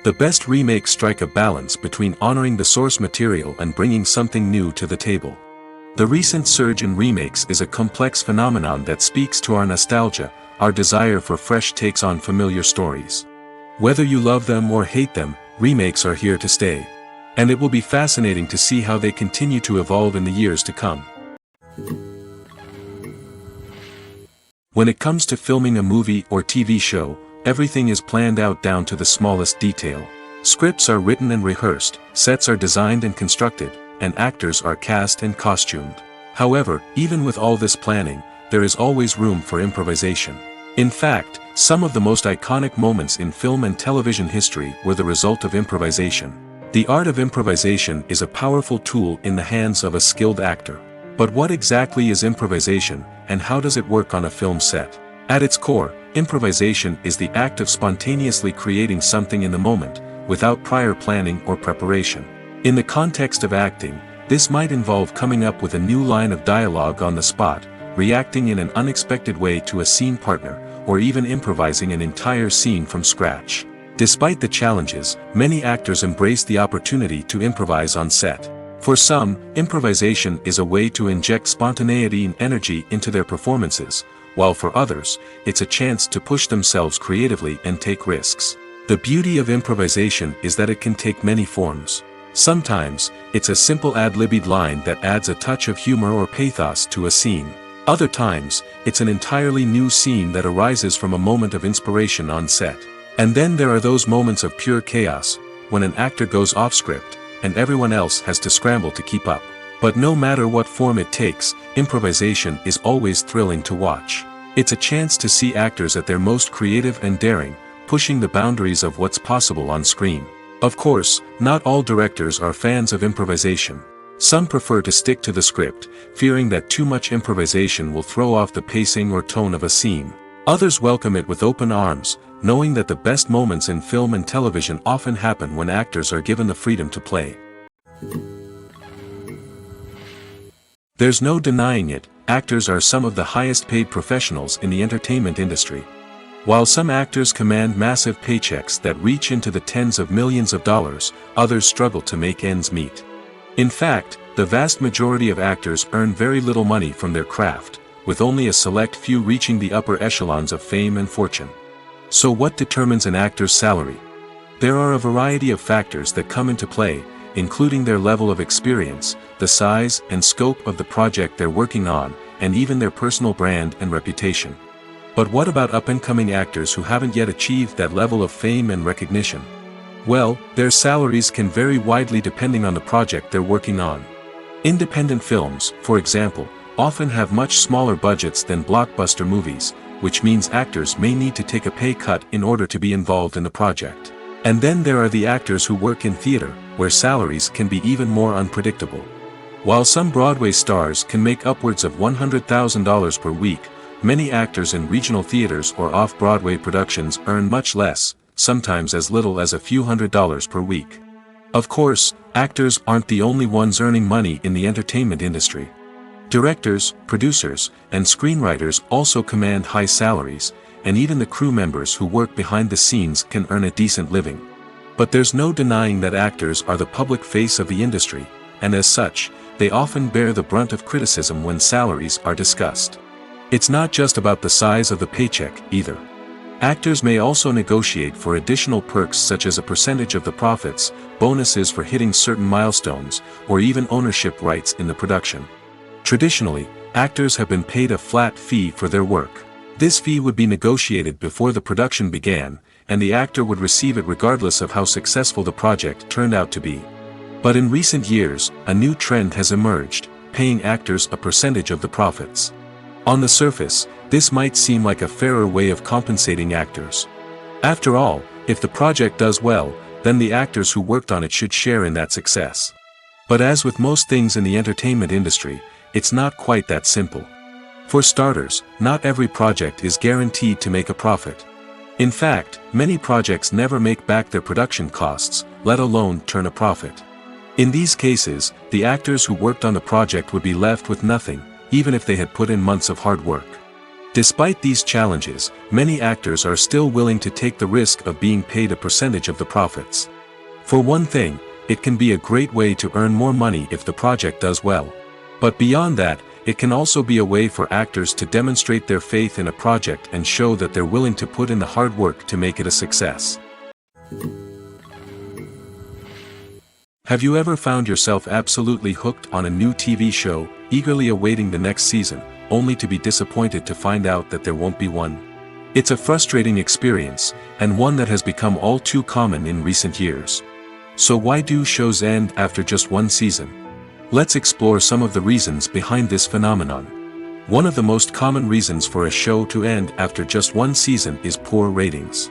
The best remakes strike a balance between honoring the source material and bringing something new to the table. The recent surge in remakes is a complex phenomenon that speaks to our nostalgia, our desire for fresh takes on familiar stories. Whether you love them or hate them, remakes are here to stay. And it will be fascinating to see how they continue to evolve in the years to come. When it comes to filming a movie or TV show, everything is planned out down to the smallest detail. Scripts are written and rehearsed, sets are designed and constructed, and actors are cast and costumed. However, even with all this planning, there is always room for improvisation. In fact, some of the most iconic moments in film and television history were the result of improvisation. The art of improvisation is a powerful tool in the hands of a skilled actor. But what exactly is improvisation, and how does it work on a film set? At its core, improvisation is the act of spontaneously creating something in the moment, without prior planning or preparation. In the context of acting, this might involve coming up with a new line of dialogue on the spot, reacting in an unexpected way to a scene partner, or even improvising an entire scene from scratch. Despite the challenges, many actors embrace the opportunity to improvise on set. For some, improvisation is a way to inject spontaneity and energy into their performances, while for others, it's a chance to push themselves creatively and take risks. The beauty of improvisation is that it can take many forms. Sometimes, it's a simple ad-libbed line that adds a touch of humor or pathos to a scene. Other times, it's an entirely new scene that arises from a moment of inspiration on set. And then there are those moments of pure chaos, when an actor goes off script, and everyone else has to scramble to keep up. But no matter what form it takes, improvisation is always thrilling to watch. It's a chance to see actors at their most creative and daring, pushing the boundaries of what's possible on screen. Of course, not all directors are fans of improvisation. Some prefer to stick to the script, fearing that too much improvisation will throw off the pacing or tone of a scene. Others welcome it with open arms, knowing that the best moments in film and television often happen when actors are given the freedom to play. There's no denying it, actors are some of the highest paid professionals in the entertainment industry. While some actors command massive paychecks that reach into the tens of millions of dollars, others struggle to make ends meet. In fact, the vast majority of actors earn very little money from their craft, with only a select few reaching the upper echelons of fame and fortune. So what determines an actor's salary? There are a variety of factors that come into play, including their level of experience, the size and scope of the project they're working on, and even their personal brand and reputation. But what about up-and-coming actors who haven't yet achieved that level of fame and recognition? Well, their salaries can vary widely depending on the project they're working on. Independent films, for example, often have much smaller budgets than blockbuster movies, which means actors may need to take a pay cut in order to be involved in the project. And then there are the actors who work in theater, where salaries can be even more unpredictable. While some Broadway stars can make upwards of $100,000 per week, many actors in regional theaters or off-Broadway productions earn much less, sometimes as little as a few $100s per week. Of course, actors aren't the only ones earning money in the entertainment industry. Directors, producers, and screenwriters also command high salaries, and even the crew members who work behind the scenes can earn a decent living. But there's no denying that actors are the public face of the industry, and as such, they often bear the brunt of criticism when salaries are discussed. It's not just about the size of the paycheck, either. Actors may also negotiate for additional perks such as a percentage of the profits, bonuses for hitting certain milestones, or even ownership rights in the production. Traditionally, actors have been paid a flat fee for their work. This fee would be negotiated before the production began, and the actor would receive it regardless of how successful the project turned out to be. But in recent years, a new trend has emerged, paying actors a percentage of the profits. On the surface, this might seem like a fairer way of compensating actors. After all, if the project does well, then the actors who worked on it should share in that success. But as with most things in the entertainment industry, it's not quite that simple. For starters, not every project is guaranteed to make a profit. In fact, many projects never make back their production costs, let alone turn a profit. In these cases, the actors who worked on the project would be left with nothing, even if they had put in months of hard work. Despite these challenges, many actors are still willing to take the risk of being paid a percentage of the profits. For one thing, it can be a great way to earn more money if the project does well. But beyond that, it can also be a way for actors to demonstrate their faith in a project and show that they're willing to put in the hard work to make it a success. Have you ever found yourself absolutely hooked on a new TV show, eagerly awaiting the next season, only to be disappointed to find out that there won't be one? It's a frustrating experience, and one that has become all too common in recent years. So why do shows end after just one season? Let's explore some of the reasons behind this phenomenon. One of the most common reasons for a show to end after just one season is poor ratings.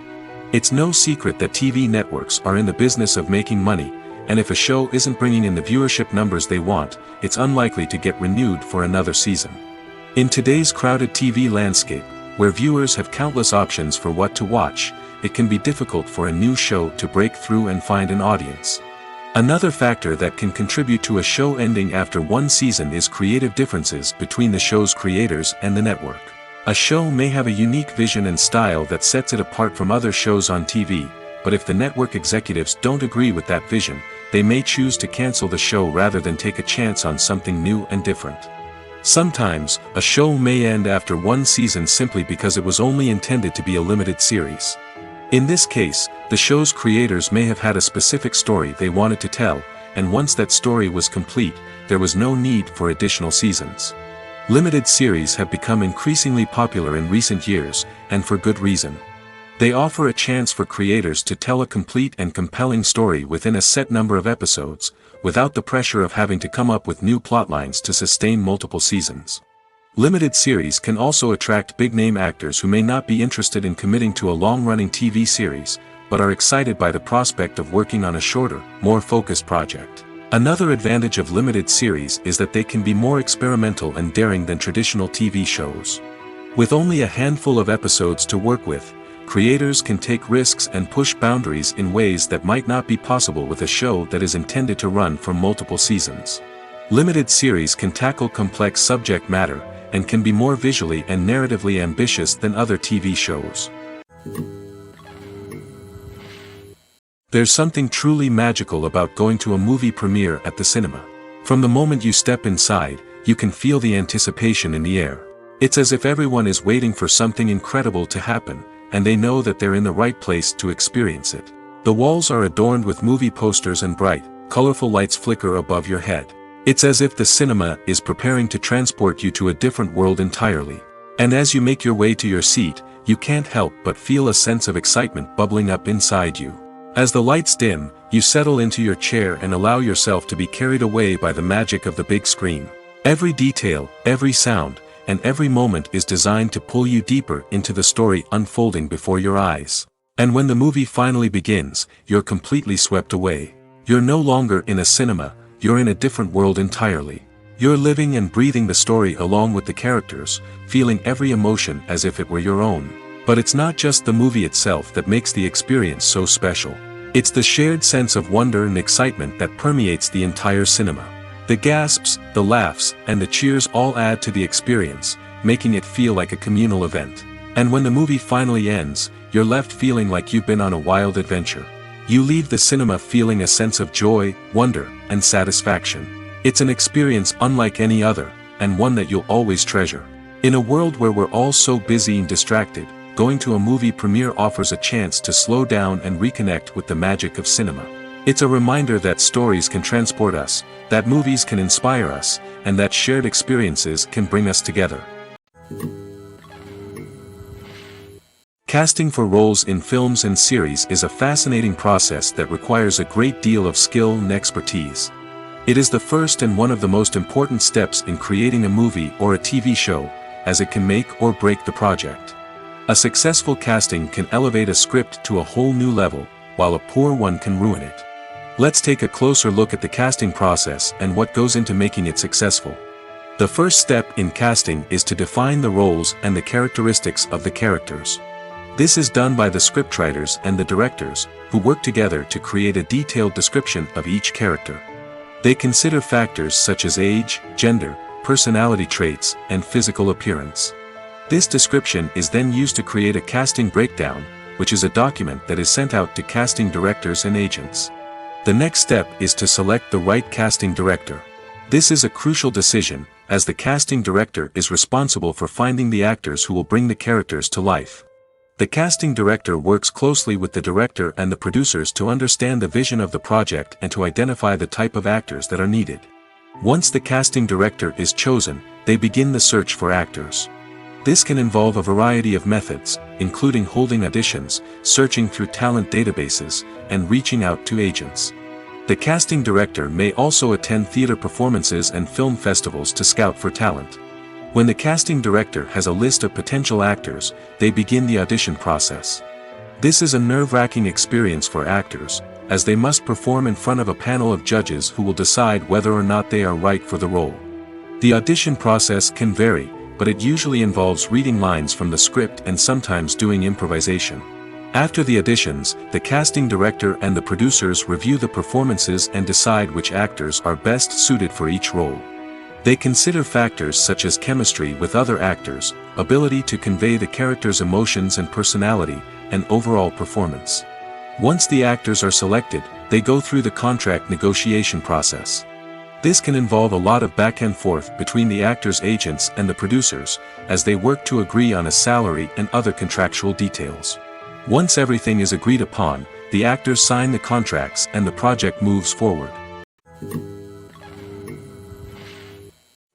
It's no secret that TV networks are in the business of making money, and if a show isn't bringing in the viewership numbers they want, it's unlikely to get renewed for another season. In today's crowded TV landscape, where viewers have countless options for what to watch, it can be difficult for a new show to break through and find an audience. Another factor that can contribute to a show ending after one season is creative differences between the show's creators and the network. A show may have a unique vision and style that sets it apart from other shows on TV, but if the network executives don't agree with that vision, they may choose to cancel the show rather than take a chance on something new and different. Sometimes, a show may end after one season simply because it was only intended to be a limited series. In this case, the show's creators may have had a specific story they wanted to tell, and once that story was complete, there was no need for additional seasons. Limited series have become increasingly popular in recent years, and for good reason. They offer a chance for creators to tell a complete and compelling story within a set number of episodes, without the pressure of having to come up with new plotlines to sustain multiple seasons. Limited series can also attract big-name actors who may not be interested in committing to a long-running TV series, but are excited by the prospect of working on a shorter, more focused project. Another advantage of limited series is that they can be more experimental and daring than traditional TV shows. With only a handful of episodes to work with, creators can take risks and push boundaries in ways that might not be possible with a show that is intended to run for multiple seasons. Limited series can tackle complex subject matter, and can be more visually and narratively ambitious than other TV shows. There's something truly magical about going to a movie premiere at the cinema. From the moment you step inside, you can feel the anticipation in the air. It's as if everyone is waiting for something incredible to happen, and they know that they're in the right place to experience it. The walls are adorned with movie posters and bright, colorful lights flicker above your head. It's as if the cinema is preparing to transport you to a different world entirely. And as you make your way to your seat, you can't help but feel a sense of excitement bubbling up inside you. As the lights dim, you settle into your chair and allow yourself to be carried away by the magic of the big screen. Every detail, every sound, and every moment is designed to pull you deeper into the story unfolding before your eyes. And when the movie finally begins, you're completely swept away. You're no longer in a cinema, you're in a different world entirely. You're living and breathing the story along with the characters, feeling every emotion as if it were your own. But it's not just the movie itself that makes the experience so special. It's the shared sense of wonder and excitement that permeates the entire cinema. The gasps, the laughs, and the cheers all add to the experience, making it feel like a communal event. And when the movie finally ends, you're left feeling like you've been on a wild adventure. You leave the cinema feeling a sense of joy, wonder, and satisfaction. It's an experience unlike any other, and one that you'll always treasure. In a world where we're all so busy and distracted, going to a movie premiere offers a chance to slow down and reconnect with the magic of cinema. It's a reminder that stories can transport us, that movies can inspire us, and that shared experiences can bring us together. Casting for roles in films and series is a fascinating process that requires a great deal of skill and expertise. It is the first and one of the most important steps in creating a movie or a TV show, as it can make or break the project. A successful casting can elevate a script to a whole new level, while a poor one can ruin it. Let's take a closer look at the casting process and what goes into making it successful. The first step in casting is to define the roles and the characteristics of the characters. This is done by the scriptwriters and the directors, who work together to create a detailed description of each character. They consider factors such as age, gender, personality traits, and physical appearance. This description is then used to create a casting breakdown, which is a document that is sent out to casting directors and agents. The next step is to select the right casting director. This is a crucial decision, as the casting director is responsible for finding the actors who will bring the characters to life. The casting director works closely with the director and the producers to understand the vision of the project and to identify the type of actors that are needed. Once the casting director is chosen, they begin the search for actors. This can involve a variety of methods, including holding auditions, searching through talent databases, and reaching out to agents. The casting director may also attend theater performances and film festivals to scout for talent. When the casting director has a list of potential actors, they begin the audition process. This is a nerve-wracking experience for actors, as they must perform in front of a panel of judges who will decide whether or not they are right for the role. The audition process can vary, but it usually involves reading lines from the script and sometimes doing improvisation. After the auditions, the casting director and the producers review the performances and decide which actors are best suited for each role. They consider factors such as chemistry with other actors, ability to convey the character's emotions and personality, and overall performance. Once the actors are selected, they go through the contract negotiation process. This can involve a lot of back and forth between the actors' agents and the producers, as they work to agree on a salary and other contractual details. Once everything is agreed upon, the actors sign the contracts and the project moves forward.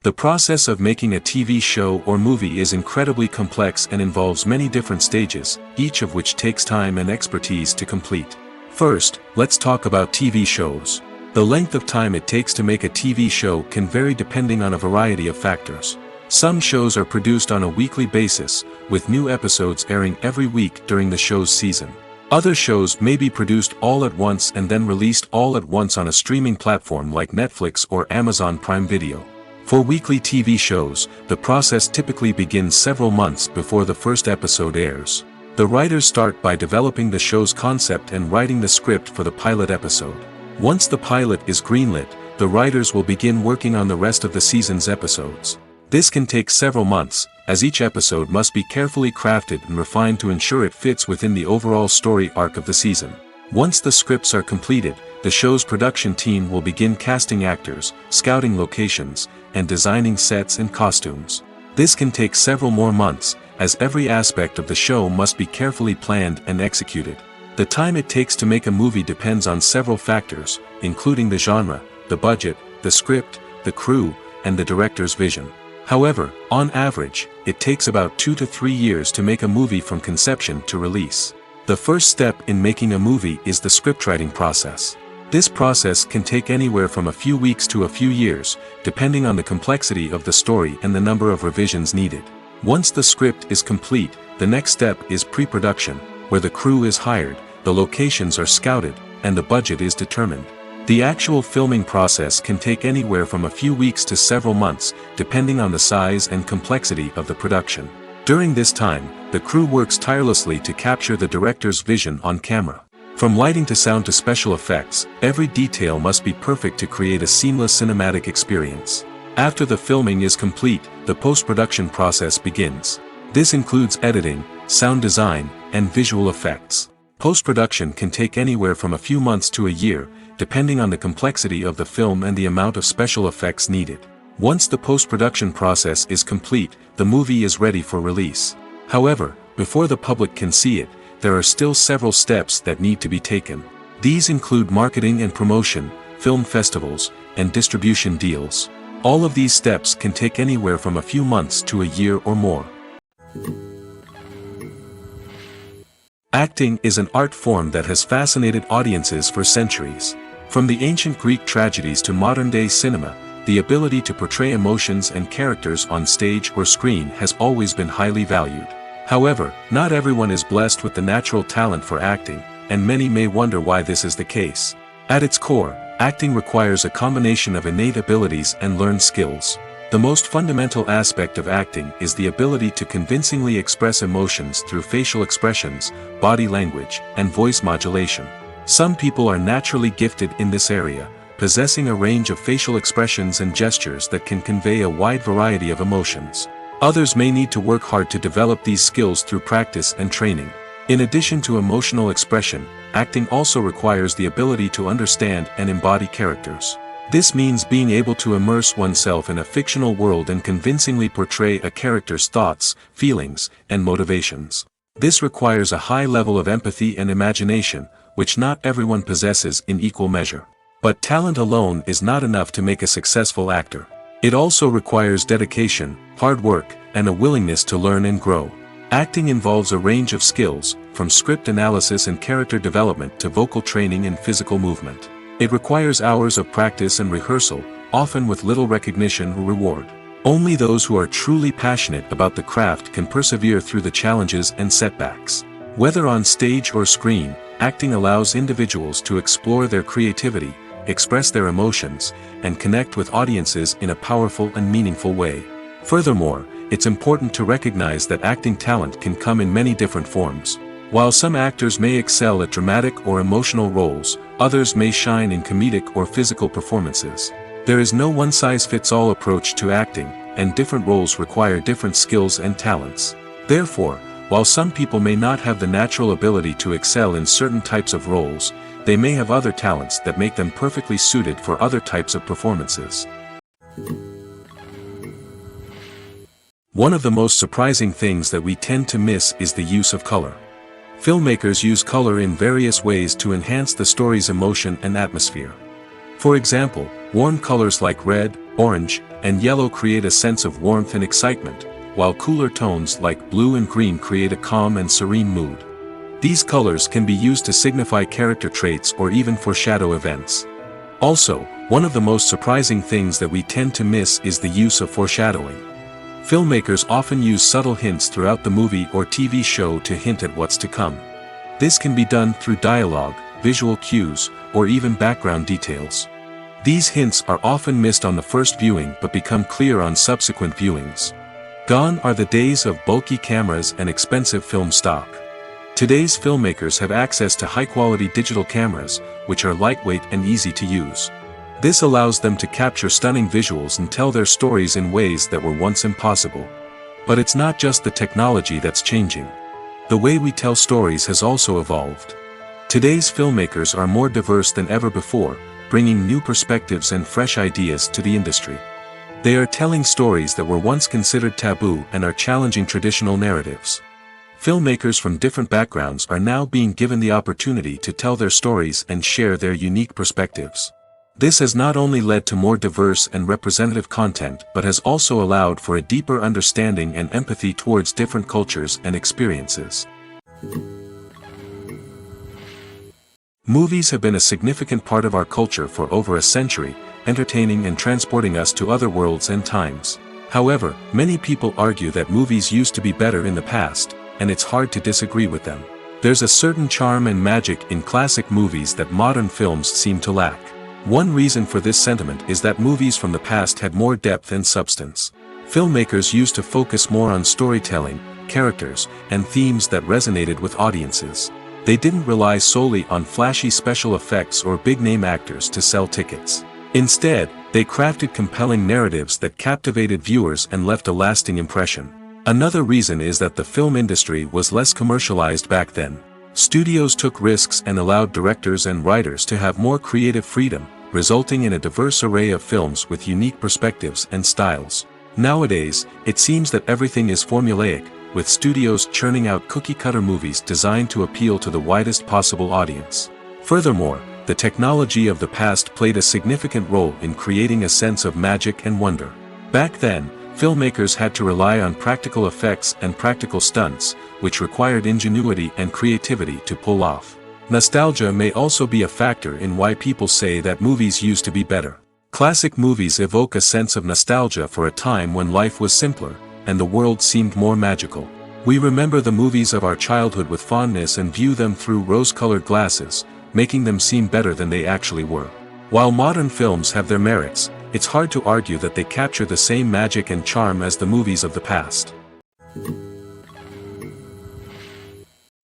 The process of making a TV show or movie is incredibly complex and involves many different stages, each of which takes time and expertise to complete. First, let's talk about TV shows. The length of time it takes to make a TV show can vary depending on a variety of factors. Some shows are produced on a weekly basis, with new episodes airing every week during the show's season. Other shows may be produced all at once and then released all at once on a streaming platform like Netflix or Amazon Prime Video. For weekly TV shows, the process typically begins several months before the first episode airs. The writers start by developing the show's concept and writing the script for the pilot episode. Once the pilot is greenlit, the writers will begin working on the rest of the season's episodes. This can take several months, as each episode must be carefully crafted and refined to ensure it fits within the overall story arc of the season. Once the scripts are completed, the show's production team will begin casting actors, scouting locations, and designing sets and costumes. This can take several more months, as every aspect of the show must be carefully planned and executed. The time it takes to make a movie depends on several factors, including the genre, the budget, the script, the crew, and the director's vision. However, on average, it takes about 2 to 3 years to make a movie from conception to release. The first step in making a movie is the scriptwriting process. This process can take anywhere from a few weeks to a few years, depending on the complexity of the story and the number of revisions needed. Once the script is complete, the next step is pre-production, where the crew is hired, the locations are scouted, and the budget is determined. The actual filming process can take anywhere from a few weeks to several months, depending on the size and complexity of the production. During this time, the crew works tirelessly to capture the director's vision on camera. From lighting to sound to special effects, every detail must be perfect to create a seamless cinematic experience. After the filming is complete, the post-production process begins. This includes editing, sound design, and visual effects. Post-production can take anywhere from a few months to a year, depending on the complexity of the film and the amount of special effects needed. Once the post-production process is complete, the movie is ready for release. However, before the public can see it, there are still several steps that need to be taken. These include marketing and promotion, film festivals, and distribution deals. All of these steps can take anywhere from a few months to a year or more. Acting is an art form that has fascinated audiences for centuries. From the ancient Greek tragedies to modern-day cinema, the ability to portray emotions and characters on stage or screen has always been highly valued. However, not everyone is blessed with the natural talent for acting, and many may wonder why this is the case. At its core, acting requires a combination of innate abilities and learned skills. The most fundamental aspect of acting is the ability to convincingly express emotions through facial expressions, body language, and voice modulation. Some people are naturally gifted in this area, possessing a range of facial expressions and gestures that can convey a wide variety of emotions. Others may need to work hard to develop these skills through practice and training. In addition to emotional expression, acting also requires the ability to understand and embody characters. This means being able to immerse oneself in a fictional world and convincingly portray a character's thoughts, feelings, and motivations. This requires a high level of empathy and imagination, which not everyone possesses in equal measure. But talent alone is not enough to make a successful actor. It also requires dedication, hard work, and a willingness to learn and grow. Acting involves a range of skills, from script analysis and character development to vocal training and physical movement. It requires hours of practice and rehearsal, often with little recognition or reward. Only those who are truly passionate about the craft can persevere through the challenges and setbacks. Whether on stage or screen, acting allows individuals to explore their creativity, express their emotions, and connect with audiences in a powerful and meaningful way. Furthermore, it's important to recognize that acting talent can come in many different forms. While some actors may excel at dramatic or emotional roles, others may shine in comedic or physical performances. There is no one-size-fits-all approach to acting, and different roles require different skills and talents. Therefore, while some people may not have the natural ability to excel in certain types of roles, they may have other talents that make them perfectly suited for other types of performances. One of the most surprising things that we tend to miss is the use of color. Filmmakers use color in various ways to enhance the story's emotion and atmosphere. For example, warm colors like red, orange, and yellow create a sense of warmth and excitement, while cooler tones like blue and green create a calm and serene mood. These colors can be used to signify character traits or even foreshadow events. Also, one of the most surprising things that we tend to miss is the use of foreshadowing. Filmmakers often use subtle hints throughout the movie or TV show to hint at what's to come. This can be done through dialogue, visual cues, or even background details. These hints are often missed on the first viewing but become clear on subsequent viewings. Gone are the days of bulky cameras and expensive film stock. Today's filmmakers have access to high-quality digital cameras, which are lightweight and easy to use. This allows them to capture stunning visuals and tell their stories in ways that were once impossible. But it's not just the technology that's changing. The way we tell stories has also evolved. Today's filmmakers are more diverse than ever before, bringing new perspectives and fresh ideas to the industry. They are telling stories that were once considered taboo and are challenging traditional narratives. Filmmakers from different backgrounds are now being given the opportunity to tell their stories and share their unique perspectives. This has not only led to more diverse and representative content but has also allowed for a deeper understanding and empathy towards different cultures and experiences. Movies have been a significant part of our culture for over a century, entertaining and transporting us to other worlds and times. However, many people argue that movies used to be better in the past, and it's hard to disagree with them. There's a certain charm and magic in classic movies that modern films seem to lack. One reason for this sentiment is that movies from the past had more depth and substance. Filmmakers used to focus more on storytelling, characters, and themes that resonated with audiences. They didn't rely solely on flashy special effects or big-name actors to sell tickets. Instead, they crafted compelling narratives that captivated viewers and left a lasting impression. Another reason is that the film industry was less commercialized back then. Studios took risks and allowed directors and writers to have more creative freedom, resulting in a diverse array of films with unique perspectives and styles. Nowadays, it seems that everything is formulaic, with studios churning out cookie-cutter movies designed to appeal to the widest possible audience. Furthermore, the technology of the past played a significant role in creating a sense of magic and wonder. Back then, filmmakers had to rely on practical effects and practical stunts, which required ingenuity and creativity to pull off. Nostalgia may also be a factor in why people say that movies used to be better. Classic movies evoke a sense of nostalgia for a time when life was simpler, and the world seemed more magical. We remember the movies of our childhood with fondness and view them through rose-colored glasses, making them seem better than they actually were. While modern films have their merits, it's hard to argue that they capture the same magic and charm as the movies of the past.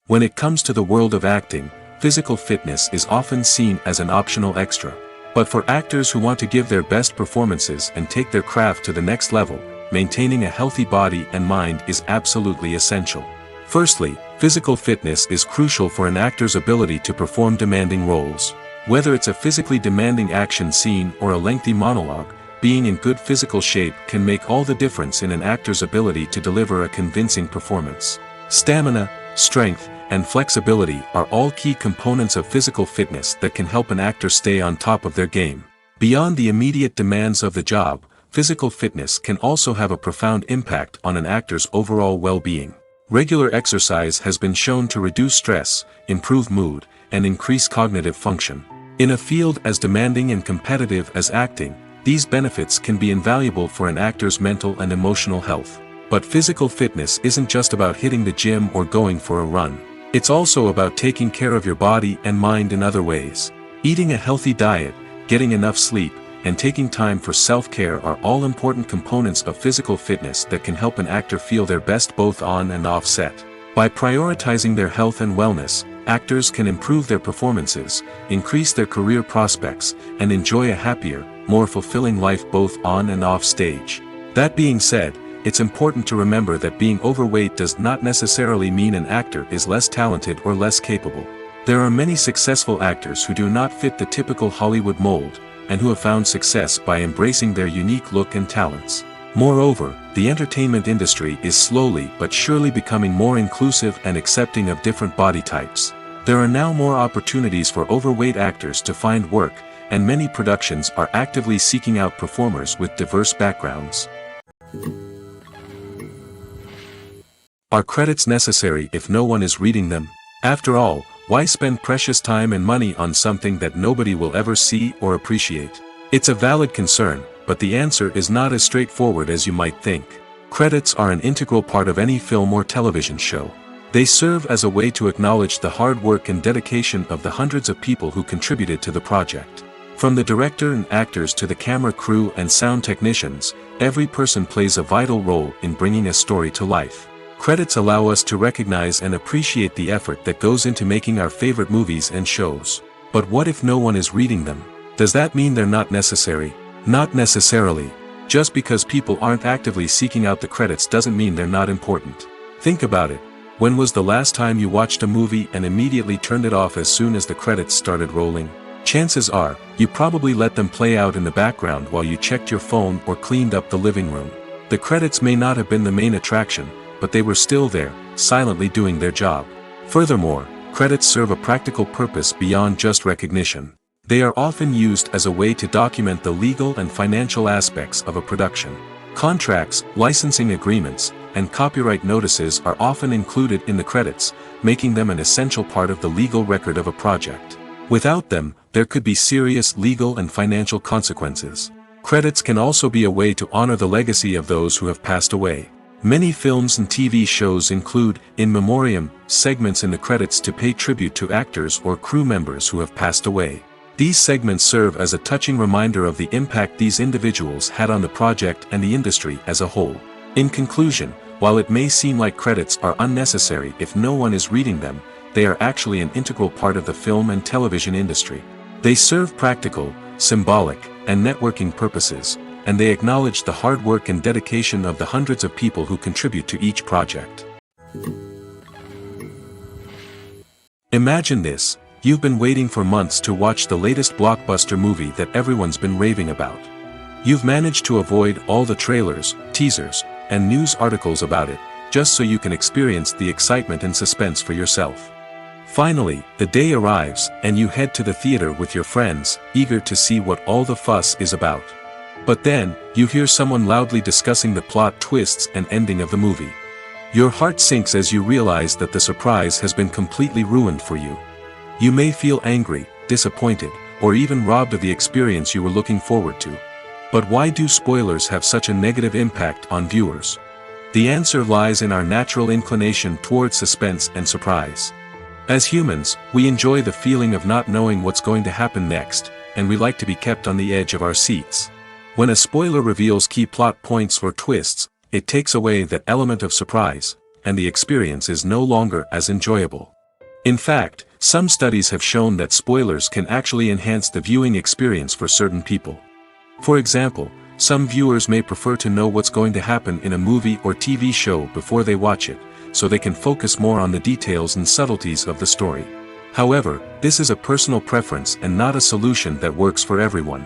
When it comes to the world of acting, physical fitness is often seen as an optional extra. But for actors who want to give their best performances and take their craft to the next level, maintaining a healthy body and mind is absolutely essential. Firstly, physical fitness is crucial for an actor's ability to perform demanding roles. Whether it's a physically demanding action scene or a lengthy monologue, being in good physical shape can make all the difference in an actor's ability to deliver a convincing performance. Stamina, strength, and flexibility are all key components of physical fitness that can help an actor stay on top of their game. Beyond the immediate demands of the job, physical fitness can also have a profound impact on an actor's overall well-being. Regular exercise has been shown to reduce stress, improve mood, and increase cognitive function. In a field as demanding and competitive as acting, these benefits can be invaluable for an actor's mental and emotional health. But physical fitness isn't just about hitting the gym or going for a run. It's also about taking care of your body and mind in other ways. Eating a healthy diet, getting enough sleep, and taking time for self-care are all important components of physical fitness that can help an actor feel their best both on and off set. By prioritizing their health and wellness, actors can improve their performances, increase their career prospects, and enjoy a happier, more fulfilling life both on and off stage. That being said, it's important to remember that being overweight does not necessarily mean an actor is less talented or less capable. There are many successful actors who do not fit the typical Hollywood mold, and who have found success by embracing their unique look and talents. Moreover, the entertainment industry is slowly but surely becoming more inclusive and accepting of different body types. There are now more opportunities for overweight actors to find work, and many productions are actively seeking out performers with diverse backgrounds. Are credits necessary if no one is reading them? After all, why spend precious time and money on something that nobody will ever see or appreciate? It's a valid concern, but the answer is not as straightforward as you might think. Credits are an integral part of any film or television show. They serve as a way to acknowledge the hard work and dedication of the hundreds of people who contributed to the project. From the director and actors to the camera crew and sound technicians, every person plays a vital role in bringing a story to life. Credits allow us to recognize and appreciate the effort that goes into making our favorite movies and shows. But what if no one is reading them? Does that mean they're not necessary? Not necessarily. Just because people aren't actively seeking out the credits doesn't mean they're not important. Think about it. When was the last time you watched a movie and immediately turned it off as soon as the credits started rolling? Chances are, you probably let them play out in the background while you checked your phone or cleaned up the living room. The credits may not have been the main attraction, but they were still there, silently doing their job. Furthermore, credits serve a practical purpose beyond just recognition. They are often used as a way to document the legal and financial aspects of a production. Contracts, licensing agreements, and copyright notices are often included in the credits, making them an essential part of the legal record of a project. Without them, there could be serious legal and financial consequences. Credits can also be a way to honor the legacy of those who have passed away. Many films and TV shows include, in memoriam, segments in the credits to pay tribute to actors or crew members who have passed away. These segments serve as a touching reminder of the impact these individuals had on the project and the industry as a whole. In conclusion, while it may seem like credits are unnecessary if no one is reading them, they are actually an integral part of the film and television industry. They serve practical, symbolic, and networking purposes, and they acknowledge the hard work and dedication of the hundreds of people who contribute to each project. Imagine this. You've been waiting for months to watch the latest blockbuster movie that everyone's been raving about. You've managed to avoid all the trailers, teasers, and news articles about it, just so you can experience the excitement and suspense for yourself. Finally, the day arrives, and you head to the theater with your friends, eager to see what all the fuss is about. But then, you hear someone loudly discussing the plot twists and ending of the movie. Your heart sinks as you realize that the surprise has been completely ruined for you. You may feel angry, disappointed, or even robbed of the experience you were looking forward to. But why do spoilers have such a negative impact on viewers? The answer lies in our natural inclination toward suspense and surprise. As humans, we enjoy the feeling of not knowing what's going to happen next, and we like to be kept on the edge of our seats. When a spoiler reveals key plot points or twists, it takes away that element of surprise, and the experience is no longer as enjoyable. In fact, some studies have shown that spoilers can actually enhance the viewing experience for certain people. For example, some viewers may prefer to know what's going to happen in a movie or TV show before they watch it, so they can focus more on the details and subtleties of the story. However, this is a personal preference and not a solution that works for everyone.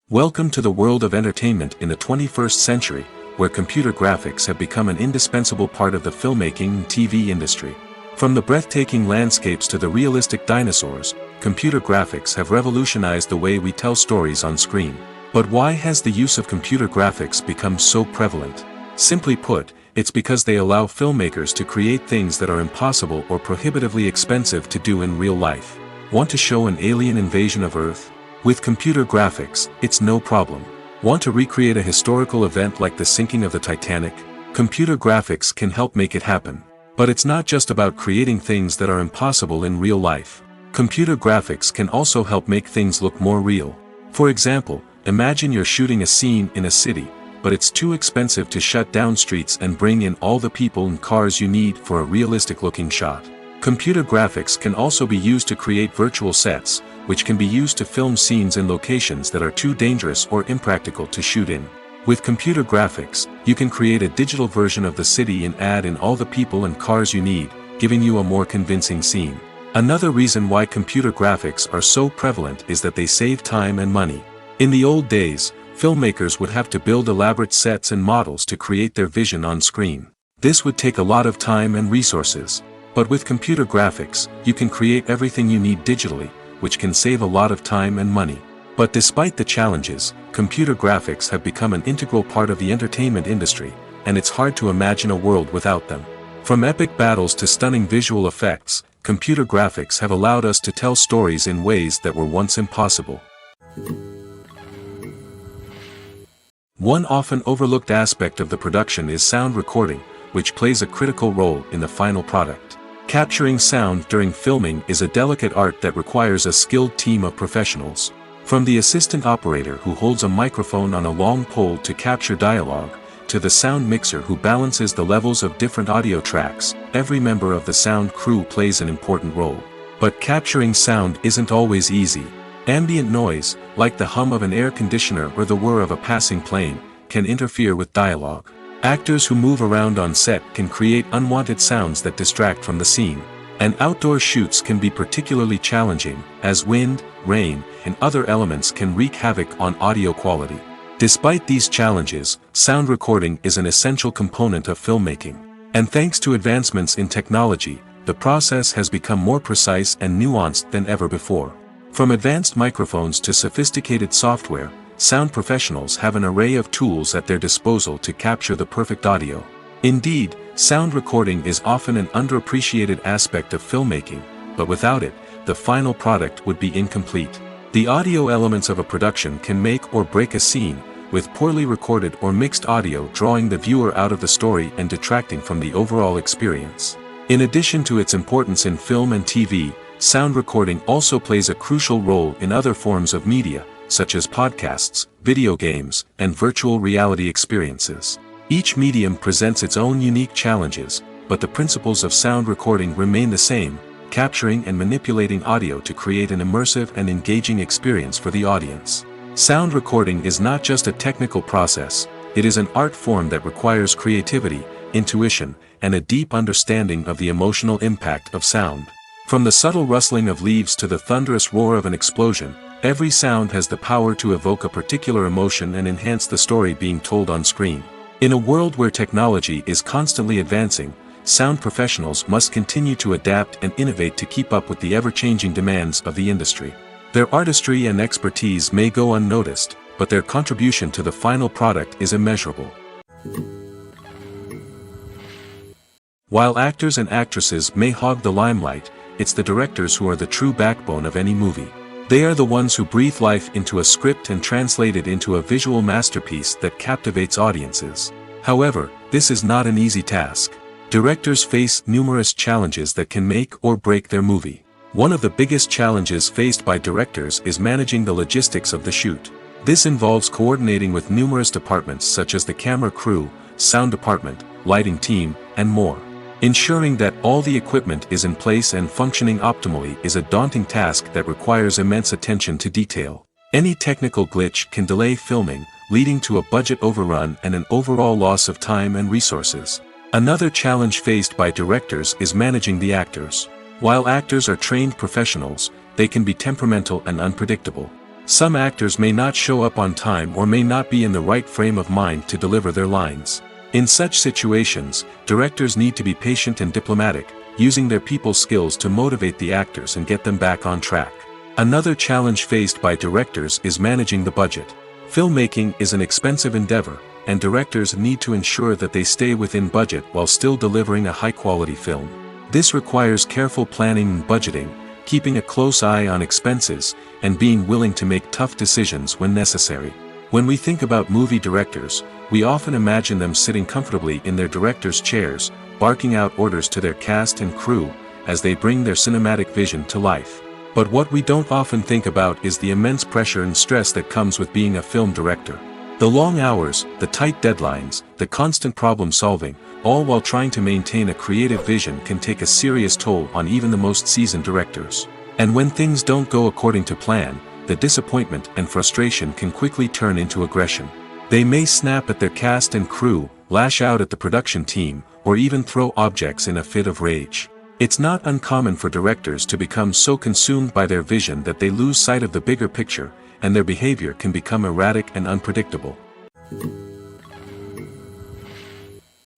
Welcome to the world of entertainment in the 21st century, where computer graphics have become an indispensable part of the filmmaking and TV industry. From the breathtaking landscapes to the realistic dinosaurs, computer graphics have revolutionized the way we tell stories on screen. But why has the use of computer graphics become so prevalent? Simply put, it's because they allow filmmakers to create things that are impossible or prohibitively expensive to do in real life. Want to show an alien invasion of Earth? With computer graphics, it's no problem. Want to recreate a historical event like the sinking of the Titanic? Computer graphics can help make it happen. But it's not just about creating things that are impossible in real life. Computer graphics can also help make things look more real. For example, imagine you're shooting a scene in a city, but it's too expensive to shut down streets and bring in all the people and cars you need for a realistic-looking shot. Computer graphics can also be used to create virtual sets, which can be used to film scenes in locations that are too dangerous or impractical to shoot in. With computer graphics, you can create a digital version of the city and add in all the people and cars you need, giving you a more convincing scene. Another reason why computer graphics are so prevalent is that they save time and money. In the old days, filmmakers would have to build elaborate sets and models to create their vision on screen. This would take a lot of time and resources. But with computer graphics, you can create everything you need digitally, which can save a lot of time and money. But despite the challenges, computer graphics have become an integral part of the entertainment industry, and it's hard to imagine a world without them. From epic battles to stunning visual effects, computer graphics have allowed us to tell stories in ways that were once impossible. One often overlooked aspect of the production is sound recording, which plays a critical role in the final product. Capturing sound during filming is a delicate art that requires a skilled team of professionals. From the assistant operator who holds a microphone on a long pole to capture dialogue, to the sound mixer who balances the levels of different audio tracks, every member of the sound crew plays an important role. But capturing sound isn't always easy. Ambient noise, like the hum of an air conditioner or the whir of a passing plane, can interfere with dialogue. Actors who move around on set can create unwanted sounds that distract from the scene. And outdoor shoots can be particularly challenging, as wind, rain, and other elements can wreak havoc on audio quality. Despite these challenges, sound recording is an essential component of filmmaking. And thanks to advancements in technology, the process has become more precise and nuanced than ever before. From advanced microphones to sophisticated software, sound professionals have an array of tools at their disposal to capture the perfect audio. Indeed, sound recording is often an underappreciated aspect of filmmaking, but without it, the final product would be incomplete. The audio elements of a production can make or break a scene, with poorly recorded or mixed audio drawing the viewer out of the story and detracting from the overall experience. In addition to its importance in film and TV, sound recording also plays a crucial role in other forms of media, such as podcasts, video games, and virtual reality experiences. Each medium presents its own unique challenges, but the principles of sound recording remain the same: capturing and manipulating audio to create an immersive and engaging experience for the audience. Sound recording is not just a technical process, it is an art form that requires creativity, intuition, and a deep understanding of the emotional impact of sound. From the subtle rustling of leaves to the thunderous roar of an explosion, every sound has the power to evoke a particular emotion and enhance the story being told on screen. In a world where technology is constantly advancing, sound professionals must continue to adapt and innovate to keep up with the ever-changing demands of the industry. Their artistry and expertise may go unnoticed, but their contribution to the final product is immeasurable. While actors and actresses may hog the limelight, it's the directors who are the true backbone of any movie. They are the ones who breathe life into a script and translate it into a visual masterpiece that captivates audiences. However, this is not an easy task. Directors face numerous challenges that can make or break their movie. One of the biggest challenges faced by directors is managing the logistics of the shoot. This involves coordinating with numerous departments such as the camera crew, sound department, lighting team, and more. Ensuring that all the equipment is in place and functioning optimally is a daunting task that requires immense attention to detail. Any technical glitch can delay filming, leading to a budget overrun and an overall loss of time and resources. Another challenge faced by directors is managing the actors. While actors are trained professionals, they can be temperamental and unpredictable. Some actors may not show up on time or may not be in the right frame of mind to deliver their lines. In such situations, directors need to be patient and diplomatic, using their people skills to motivate the actors and get them back on track. Another challenge faced by directors is managing the budget. Filmmaking is an expensive endeavor, and directors need to ensure that they stay within budget while still delivering a high-quality film. This requires careful planning and budgeting, keeping a close eye on expenses, and being willing to make tough decisions when necessary. When we think about movie directors, we often imagine them sitting comfortably in their director's chairs, barking out orders to their cast and crew, as they bring their cinematic vision to life. But what we don't often think about is the immense pressure and stress that comes with being a film director. The long hours, the tight deadlines, the constant problem solving, all while trying to maintain a creative vision can take a serious toll on even the most seasoned directors. And when things don't go according to plan, the disappointment and frustration can quickly turn into aggression. They may snap at their cast and crew, lash out at the production team, or even throw objects in a fit of rage. It's not uncommon for directors to become so consumed by their vision that they lose sight of the bigger picture, and their behavior can become erratic and unpredictable.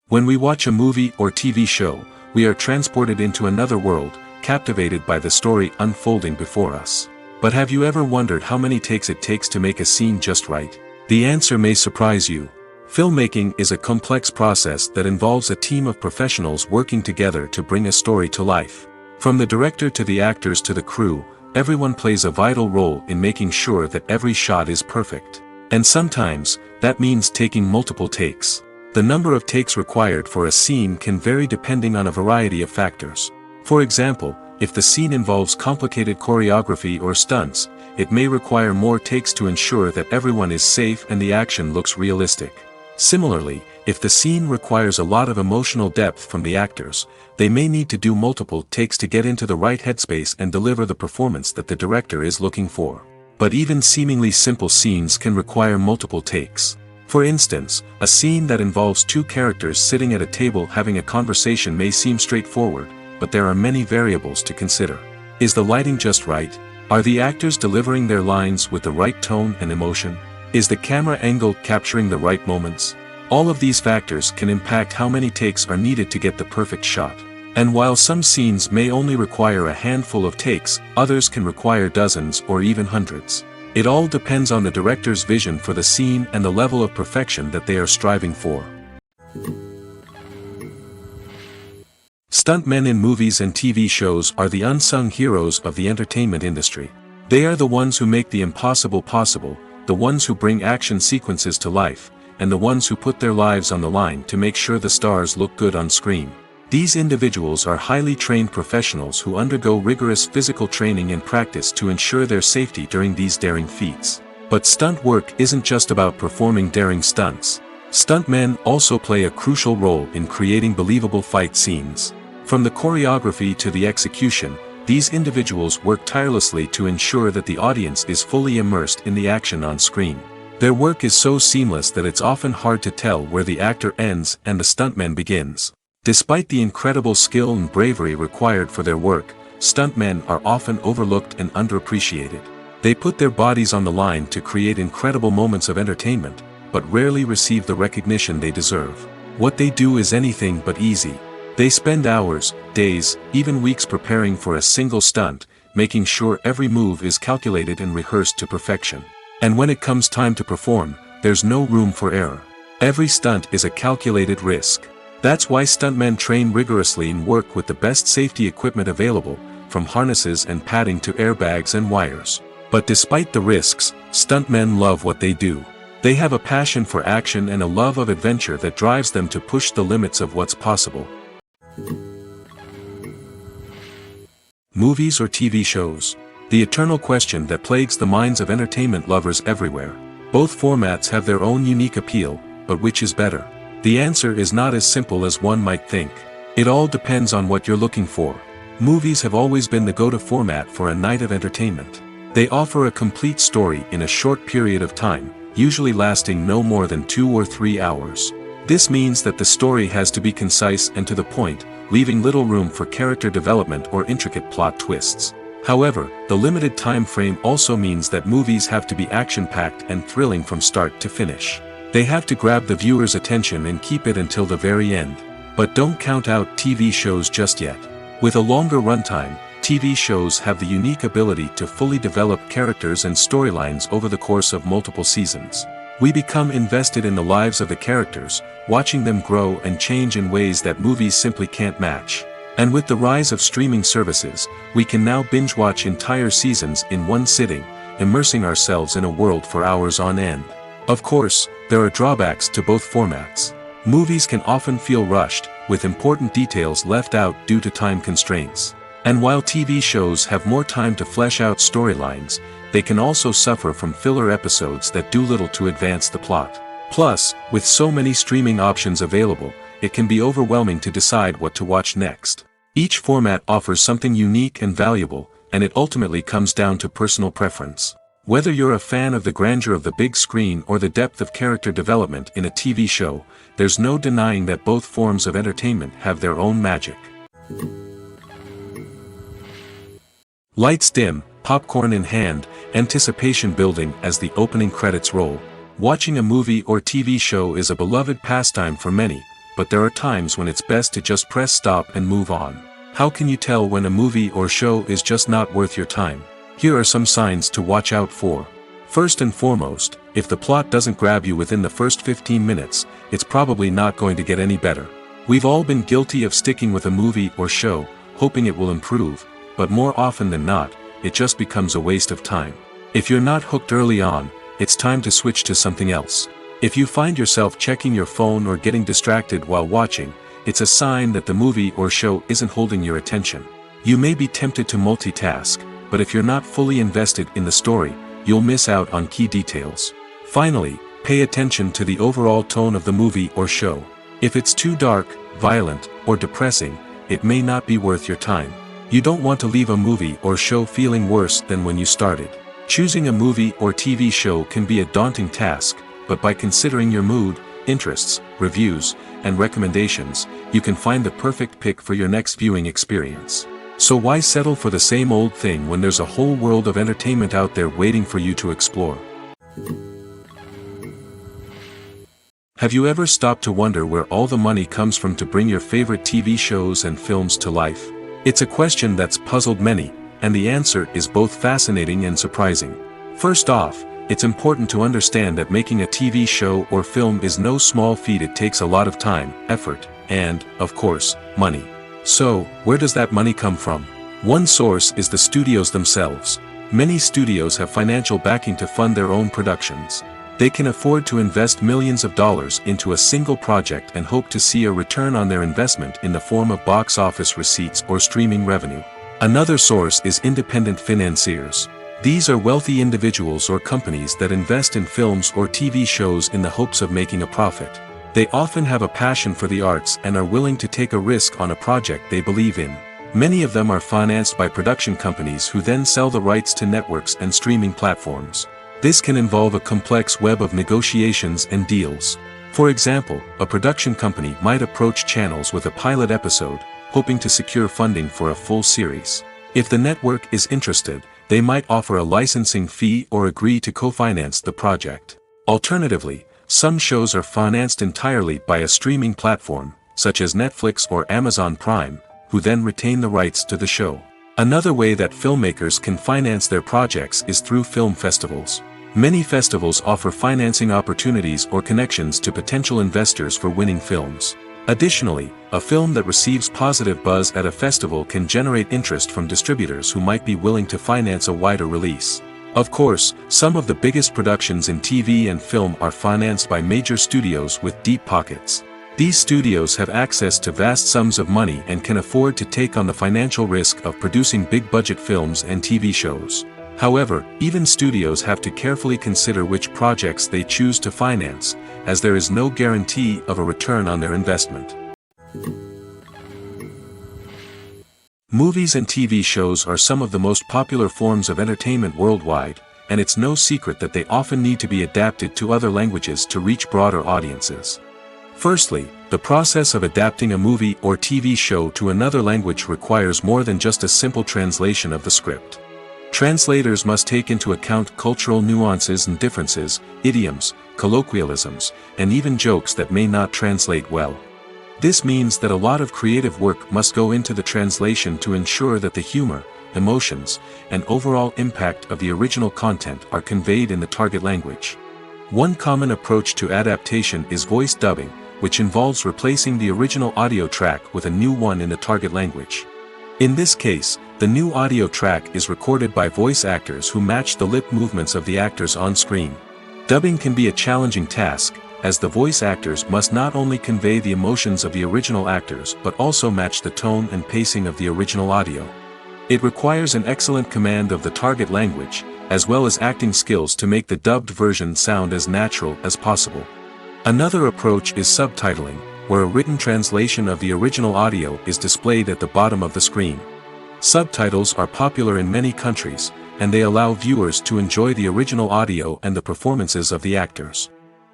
When we watch a movie or TV show, we are transported into another world, captivated by the story unfolding before us. But have you ever wondered how many takes it takes to make a scene just right? The answer may surprise you. Filmmaking is a complex process that involves a team of professionals working together to bring a story to life. From the director to the actors to the crew, everyone plays a vital role in making sure that every shot is perfect. And sometimes, that means taking multiple takes. The number of takes required for a scene can vary depending on a variety of factors. For example, if the scene involves complicated choreography or stunts, it may require more takes to ensure that everyone is safe and the action looks realistic. Similarly, if the scene requires a lot of emotional depth from the actors, they may need to do multiple takes to get into the right headspace and deliver the performance that the director is looking for. But even seemingly simple scenes can require multiple takes. For instance, a scene that involves two characters sitting at a table having a conversation may seem straightforward, but there are many variables to consider. Is the lighting just right? Are the actors delivering their lines with the right tone and emotion? Is the camera angle capturing the right moments? All of these factors can impact how many takes are needed to get the perfect shot. And while some scenes may only require a handful of takes, others can require dozens or even hundreds. It all depends on the director's vision for the scene and the level of perfection that they are striving for. Stuntmen in movies and TV shows are the unsung heroes of the entertainment industry. They are the ones who make the impossible possible, the ones who bring action sequences to life, and the ones who put their lives on the line to make sure the stars look good on screen. These individuals are highly trained professionals who undergo rigorous physical training and practice to ensure their safety during these daring feats. But stunt work isn't just about performing daring stunts. Stuntmen also play a crucial role in creating believable fight scenes. From the choreography to the execution, these individuals work tirelessly to ensure that the audience is fully immersed in the action on screen. Their work is so seamless that it's often hard to tell where the actor ends and the stuntman begins. Despite the incredible skill and bravery required for their work, stuntmen are often overlooked and underappreciated. They put their bodies on the line to create incredible moments of entertainment, but rarely receive the recognition they deserve. What they do is anything but easy. They spend hours, days, even weeks preparing for a single stunt, making sure every move is calculated and rehearsed to perfection. And when it comes time to perform, there's no room for error. Every stunt is a calculated risk. That's why stuntmen train rigorously and work with the best safety equipment available, from harnesses and padding to airbags and wires. But despite the risks, stuntmen love what they do. They have a passion for action and a love of adventure that drives them to push the limits of what's possible. Movies or TV shows? The eternal question that plagues the minds of entertainment lovers everywhere. Both formats have their own unique appeal, but which is better? The answer is not as simple as one might think. It all depends on what you're looking for. Movies have always been the go-to format for a night of entertainment. They offer a complete story in a short period of time, usually lasting no more than 2 or 3 hours. This means that the story has to be concise and to the point, leaving little room for character development or intricate plot twists. However, the limited time frame also means that movies have to be action-packed and thrilling from start to finish. They have to grab the viewer's attention and keep it until the very end. But don't count out TV shows just yet. With a longer runtime, TV shows have the unique ability to fully develop characters and storylines over the course of multiple seasons. We become invested in the lives of the characters, watching them grow and change in ways that movies simply can't match. And with the rise of streaming services, we can now binge-watch entire seasons in one sitting, immersing ourselves in a world for hours on end. Of course, there are drawbacks to both formats. Movies can often feel rushed, with important details left out due to time constraints. And while TV shows have more time to flesh out storylines, they can also suffer from filler episodes that do little to advance the plot. Plus, with so many streaming options available, it can be overwhelming to decide what to watch next. Each format offers something unique and valuable, and it ultimately comes down to personal preference. Whether you're a fan of the grandeur of the big screen or the depth of character development in a TV show, there's no denying that both forms of entertainment have their own magic. Lights dim, popcorn in hand, anticipation building as the opening credits roll. Watching a movie or TV show is a beloved pastime for many, but there are times when it's best to just press stop and move on. How can you tell when a movie or show is just not worth your time? Here are some signs to watch out for. First and foremost, if the plot doesn't grab you within the first 15 minutes, it's probably not going to get any better. We've all been guilty of sticking with a movie or show, hoping it will improve, but more often than not, it just becomes a waste of time. If you're not hooked early on, it's time to switch to something else. If you find yourself checking your phone or getting distracted while watching, it's a sign that the movie or show isn't holding your attention. You may be tempted to multitask, but if you're not fully invested in the story, you'll miss out on key details. Finally, pay attention to the overall tone of the movie or show. If it's too dark, violent, or depressing, it may not be worth your time. You don't want to leave a movie or show feeling worse than when you started. Choosing a movie or TV show can be a daunting task, but by considering your mood, interests, reviews, and recommendations, you can find the perfect pick for your next viewing experience. So why settle for the same old thing when there's a whole world of entertainment out there waiting for you to explore? Have you ever stopped to wonder where all the money comes from to bring your favorite TV shows and films to life? It's a question that's puzzled many, and the answer is both fascinating and surprising. First off, it's important to understand that making a TV show or film is no small feat. It takes a lot of time, effort, and, of course, money. So, where does that money come from? One source is the studios themselves. Many studios have financial backing to fund their own productions. They can afford to invest millions of dollars into a single project and hope to see a return on their investment in the form of box office receipts or streaming revenue. Another source is independent financiers. These are wealthy individuals or companies that invest in films or TV shows in the hopes of making a profit. They often have a passion for the arts and are willing to take a risk on a project they believe in. Many of them are financed by production companies who then sell the rights to networks and streaming platforms. This can involve a complex web of negotiations and deals. For example, a production company might approach channels with a pilot episode, hoping to secure funding for a full series. If the network is interested, they might offer a licensing fee or agree to co-finance the project. Alternatively, some shows are financed entirely by a streaming platform, such as Netflix or Amazon Prime, who then retain the rights to the show. Another way that filmmakers can finance their projects is through film festivals. Many festivals offer financing opportunities or connections to potential investors for winning films. Additionally, a film that receives positive buzz at a festival can generate interest from distributors who might be willing to finance a wider release. Of course, some of the biggest productions in TV and film are financed by major studios with deep pockets. These studios have access to vast sums of money and can afford to take on the financial risk of producing big-budget films and TV shows. However, even studios have to carefully consider which projects they choose to finance, as there is no guarantee of a return on their investment. Movies and TV shows are some of the most popular forms of entertainment worldwide, and it's no secret that they often need to be adapted to other languages to reach broader audiences. Firstly, the process of adapting a movie or TV show to another language requires more than just a simple translation of the script. Translators must take into account cultural nuances and differences, idioms, colloquialisms, and even jokes that may not translate well. This means that a lot of creative work must go into the translation to ensure that the humor, emotions, and overall impact of the original content are conveyed in the target language. One common approach to adaptation is voice dubbing, which involves replacing the original audio track with a new one in the target language. In this case, the new audio track is recorded by voice actors who match the lip movements of the actors on screen. Dubbing can be a challenging task, as the voice actors must not only convey the emotions of the original actors but also match the tone and pacing of the original audio. It requires an excellent command of the target language, as well as acting skills to make the dubbed version sound as natural as possible. Another approach is subtitling, where a written translation of the original audio is displayed at the bottom of the screen. Subtitles are popular in many countries, and they allow viewers to enjoy the original audio and the performances of the actors.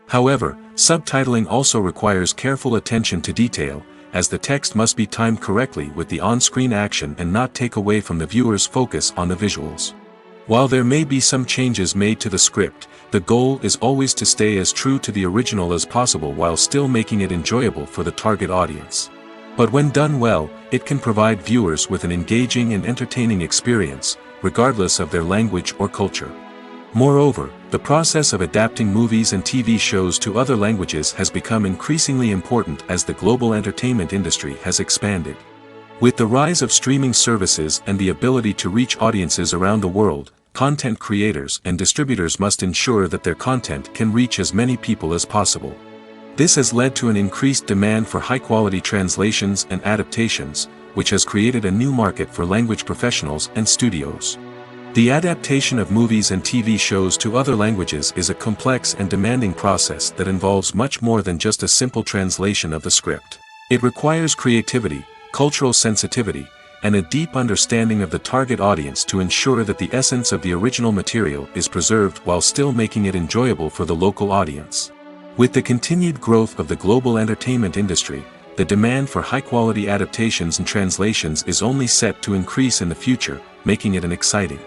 However, subtitling also requires careful attention to detail, as the text must be timed correctly with the on-screen action and not take away from the viewer's focus on the visuals. While there may be some changes made to the script, the goal is always to stay as true to the original as possible while still making it enjoyable for the target audience. But when done well, it can provide viewers with an engaging and entertaining experience, regardless of their language or culture. Moreover, the process of adapting movies and TV shows to other languages has become increasingly important as the global entertainment industry has expanded. With the rise of streaming services and the ability to reach audiences around the world, content creators and distributors must ensure that their content can reach as many people as possible. This has led to an increased demand for high-quality translations and adaptations, which has created a new market for language professionals and studios. The adaptation of movies and TV shows to other languages is a complex and demanding process that involves much more than just a simple translation of the script. It requires creativity, cultural sensitivity, and a deep understanding of the target audience to ensure that the essence of the original material is preserved while still making it enjoyable for the local audience. With the continued growth of the global entertainment industry, the demand for high-quality adaptations and translations is only set to increase in the future, making it an exciting.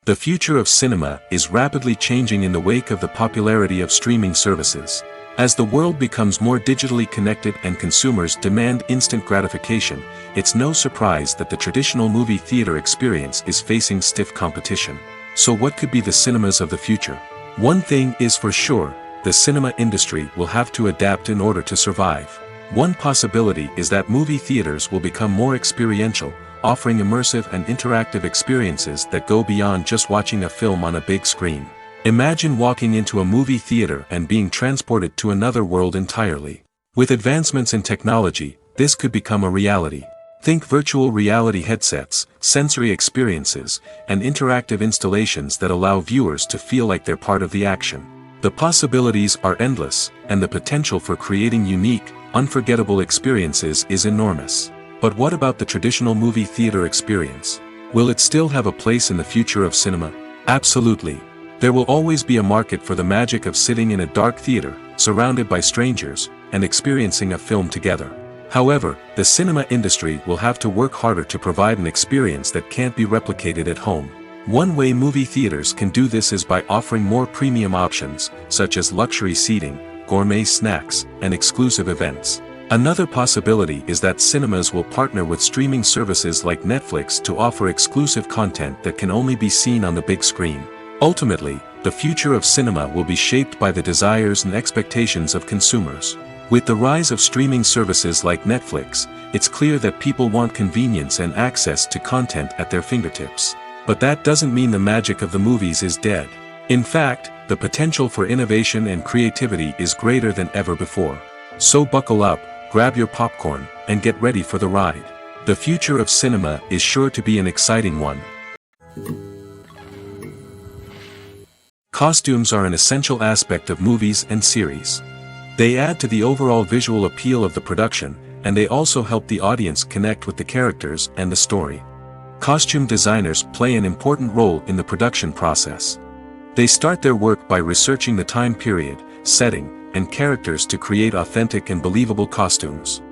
The future of cinema is rapidly changing in the wake of the popularity of streaming services. As the world becomes more digitally connected and consumers demand instant gratification, it's no surprise that the traditional movie theater experience is facing stiff competition. So what could be the cinemas of the future? One thing is for sure, the cinema industry will have to adapt in order to survive. One possibility is that movie theaters will become more experiential, offering immersive and interactive experiences that go beyond just watching a film on a big screen. Imagine walking into a movie theater and being transported to another world entirely. With advancements in technology, this could become a reality. Think virtual reality headsets, sensory experiences, and interactive installations that allow viewers to feel like they're part of the action. The possibilities are endless, and the potential for creating unique, unforgettable experiences is enormous. But what about the traditional movie theater experience? Will it still have a place in the future of cinema? Absolutely. There will always be a market for the magic of sitting in a dark theater, surrounded by strangers, and experiencing a film together. However, the cinema industry will have to work harder to provide an experience that can't be replicated at home. One way movie theaters can do this is by offering more premium options, such as luxury seating, gourmet snacks, and exclusive events. Another possibility is that cinemas will partner with streaming services like Netflix to offer exclusive content that can only be seen on the big screen. Ultimately, the future of cinema will be shaped by the desires and expectations of consumers. With the rise of streaming services like Netflix, it's clear that people want convenience and access to content at their fingertips. But that doesn't mean the magic of the movies is dead. In fact, the potential for innovation and creativity is greater than ever before. So buckle up, grab your popcorn, and get ready for the ride. The future of cinema is sure to be an exciting one. Costumes are an essential aspect of movies and series. They add to the overall visual appeal of the production, and they also help the audience connect with the characters and the story. Costume designers play an important role in the production process. They start their work by researching the time period, setting, and characters to create authentic and believable costumes.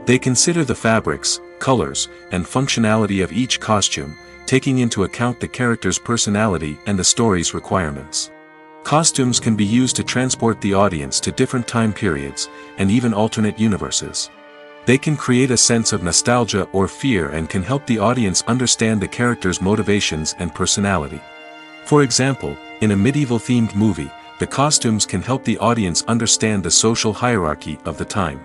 They consider the fabrics, colors, and functionality of each costume, taking into account the character's personality and the story's requirements. Costumes can be used to transport the audience to different time periods, and even alternate universes. They can create a sense of nostalgia or fear and can help the audience understand the character's motivations and personality. For example, in a medieval-themed movie, the costumes can help the audience understand the social hierarchy of the time.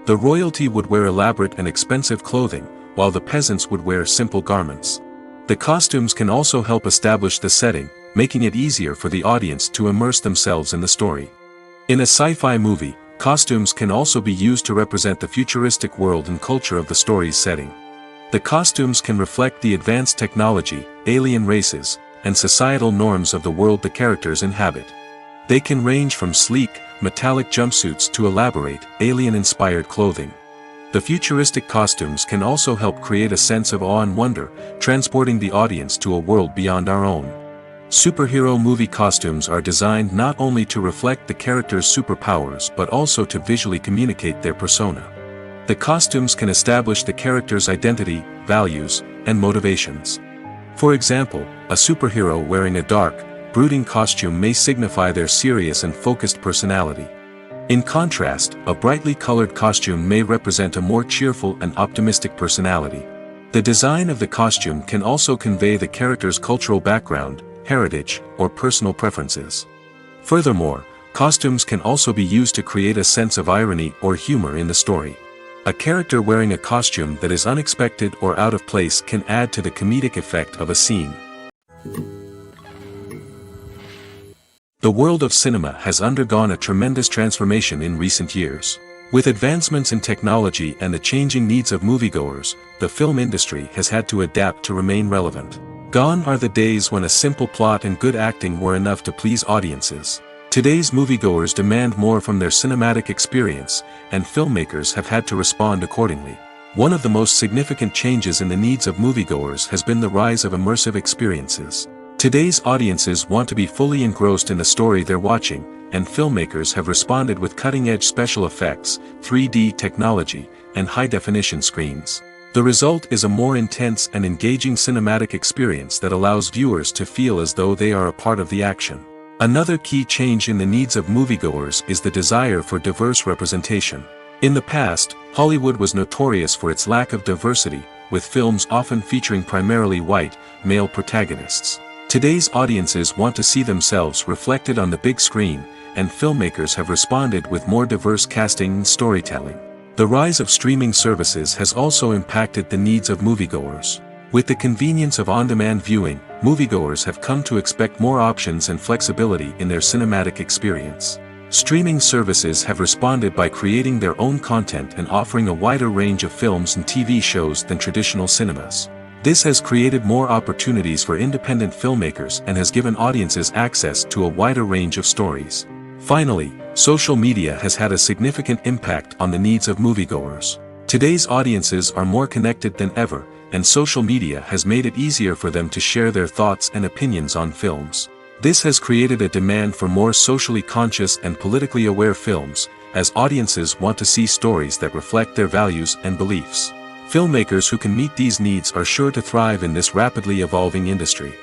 The royalty would wear elaborate and expensive clothing, while the peasants would wear simple garments. The costumes can also help establish the setting, making it easier for the audience to immerse themselves in the story. In a sci-fi movie, costumes can also be used to represent the futuristic world and culture of the story's setting. The costumes can reflect the advanced technology, alien races, and societal norms of the world the characters inhabit. They can range from sleek, metallic jumpsuits to elaborate, alien-inspired clothing. The futuristic costumes can also help create a sense of awe and wonder, transporting the audience to a world beyond our own. Superhero movie costumes are designed not only to reflect the character's superpowers but also to visually communicate their persona. The costumes can establish the character's identity, values, and motivations. For example, a superhero wearing a dark, brooding costume may signify their serious and focused personality. In contrast, a brightly colored costume may represent a more cheerful and optimistic personality. The design of the costume can also convey the character's cultural background, heritage, or personal preferences. Furthermore, costumes can also be used to create a sense of irony or humor in the story. A character wearing a costume that is unexpected or out of place can add to the comedic effect of a scene. The world of cinema has undergone a tremendous transformation in recent years. With advancements in technology and the changing needs of moviegoers, the film industry has had to adapt to remain relevant. Gone are the days when a simple plot and good acting were enough to please audiences. Today's moviegoers demand more from their cinematic experience, and filmmakers have had to respond accordingly. One of the most significant changes in the needs of moviegoers has been the rise of immersive experiences. Today's audiences want to be fully engrossed in the story they're watching, and filmmakers have responded with cutting-edge special effects, 3D technology, and high-definition screens. The result is a more intense and engaging cinematic experience that allows viewers to feel as though they are a part of the action. Another key change in the needs of moviegoers is the desire for diverse representation. In the past, Hollywood was notorious for its lack of diversity, with films often featuring primarily white, male protagonists. Today's audiences want to see themselves reflected on the big screen, and filmmakers have responded with more diverse casting and storytelling. The rise of streaming services has also impacted the needs of moviegoers. With the convenience of on-demand viewing, moviegoers have come to expect more options and flexibility in their cinematic experience. Streaming services have responded by creating their own content and offering a wider range of films and TV shows than traditional cinemas. This has created more opportunities for independent filmmakers and has given audiences access to a wider range of stories. Finally, social media has had a significant impact on the needs of moviegoers. Today's audiences are more connected than ever, and social media has made it easier for them to share their thoughts and opinions on films. This has created a demand for more socially conscious and politically aware films, as audiences want to see stories that reflect their values and beliefs. Filmmakers who can meet these needs are sure to thrive in this rapidly evolving industry.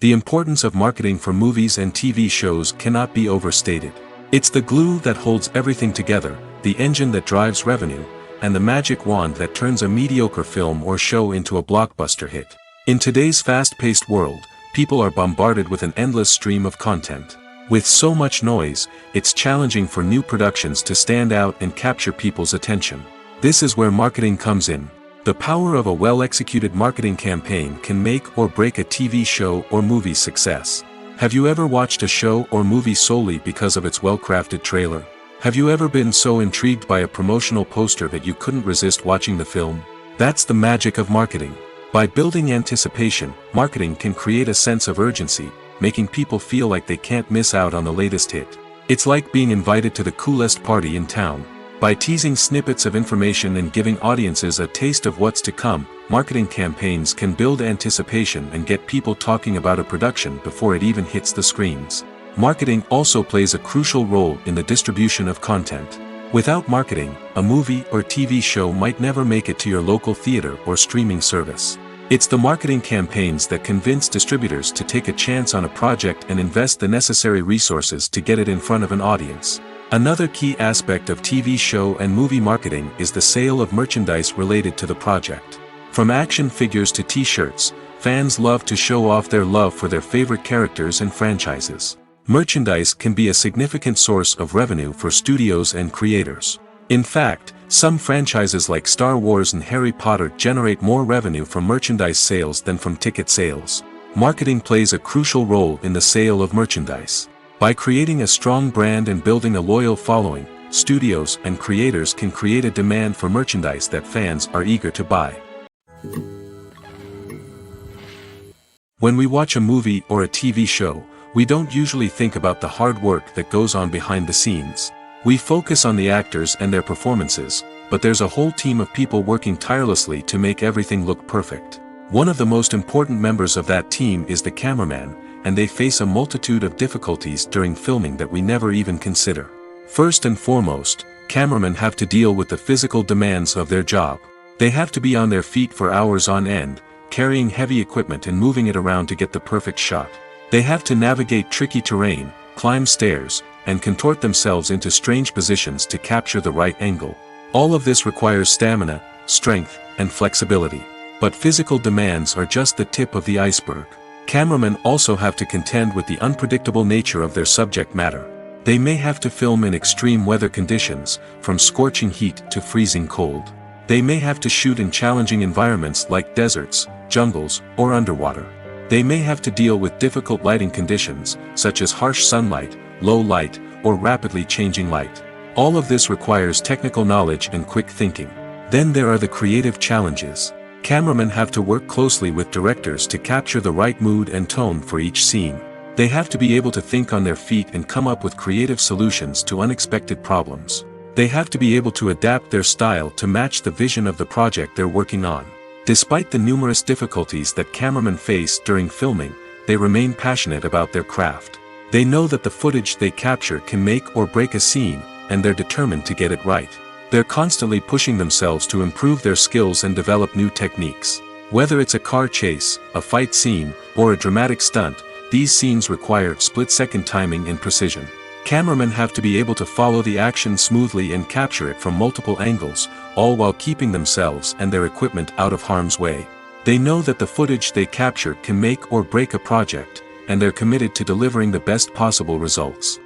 The importance of marketing for movies and TV shows cannot be overstated. It's the glue that holds everything together, the engine that drives revenue, and the magic wand that turns a mediocre film or show into a blockbuster hit. In today's fast-paced world, people are bombarded with an endless stream of content. With so much noise, it's challenging for new productions to stand out and capture people's attention. This is where marketing comes in. The power of a well-executed marketing campaign can make or break a TV show or movie's success. Have you ever watched a show or movie solely because of its well-crafted trailer? Have you ever been so intrigued by a promotional poster that you couldn't resist watching the film? That's the magic of marketing. By building anticipation, marketing can create a sense of urgency, making people feel like they can't miss out on the latest hit. It's like being invited to the coolest party in town. By teasing snippets of information and giving audiences a taste of what's to come, marketing campaigns can build anticipation and get people talking about a production before it even hits the screens. Marketing also plays a crucial role in the distribution of content. Without marketing, a movie or TV show might never make it to your local theater or streaming service. It's the marketing campaigns that convince distributors to take a chance on a project and invest the necessary resources to get it in front of an audience. Another key aspect of TV show and movie marketing is the sale of merchandise related to the project. From action figures to t-shirts, fans love to show off their love for their favorite characters and franchises. Merchandise can be a significant source of revenue for studios and creators. In fact, some franchises like Star Wars and Harry Potter generate more revenue from merchandise sales than from ticket sales. Marketing plays a crucial role in the sale of merchandise. By creating a strong brand and building a loyal following, studios and creators can create a demand for merchandise that fans are eager to buy. When we watch a movie or a TV show, we don't usually think about the hard work that goes on behind the scenes. We focus on the actors and their performances, but there's a whole team of people working tirelessly to make everything look perfect. One of the most important members of that team is the cameraman, and they face a multitude of difficulties during filming that we never even consider. First and foremost, cameramen have to deal with the physical demands of their job. They have to be on their feet for hours on end, carrying heavy equipment and moving it around to get the perfect shot. They have to navigate tricky terrain, climb stairs, and contort themselves into strange positions to capture the right angle. All of this requires stamina, strength, and flexibility. But physical demands are just the tip of the iceberg. Cameramen also have to contend with the unpredictable nature of their subject matter. They may have to film in extreme weather conditions, from scorching heat to freezing cold. They may have to shoot in challenging environments like deserts, jungles, or underwater. They may have to deal with difficult lighting conditions, such as harsh sunlight, low light, or rapidly changing light. All of this requires technical knowledge and quick thinking. Then there are the creative challenges. Cameramen have to work closely with directors to capture the right mood and tone for each scene. They have to be able to think on their feet and come up with creative solutions to unexpected problems. They have to be able to adapt their style to match the vision of the project they're working on. Despite the numerous difficulties that cameramen face during filming, they remain passionate about their craft. They know that the footage they capture can make or break a scene, and they're determined to get it right. They're constantly pushing themselves to improve their skills and develop new techniques. Whether it's a car chase, a fight scene, or a dramatic stunt, these scenes require split-second timing and precision. Cameramen have to be able to follow the action smoothly and capture it from multiple angles, all while keeping themselves and their equipment out of harm's way. They know that the footage they capture can make or break a project, and they're committed to delivering the best possible results.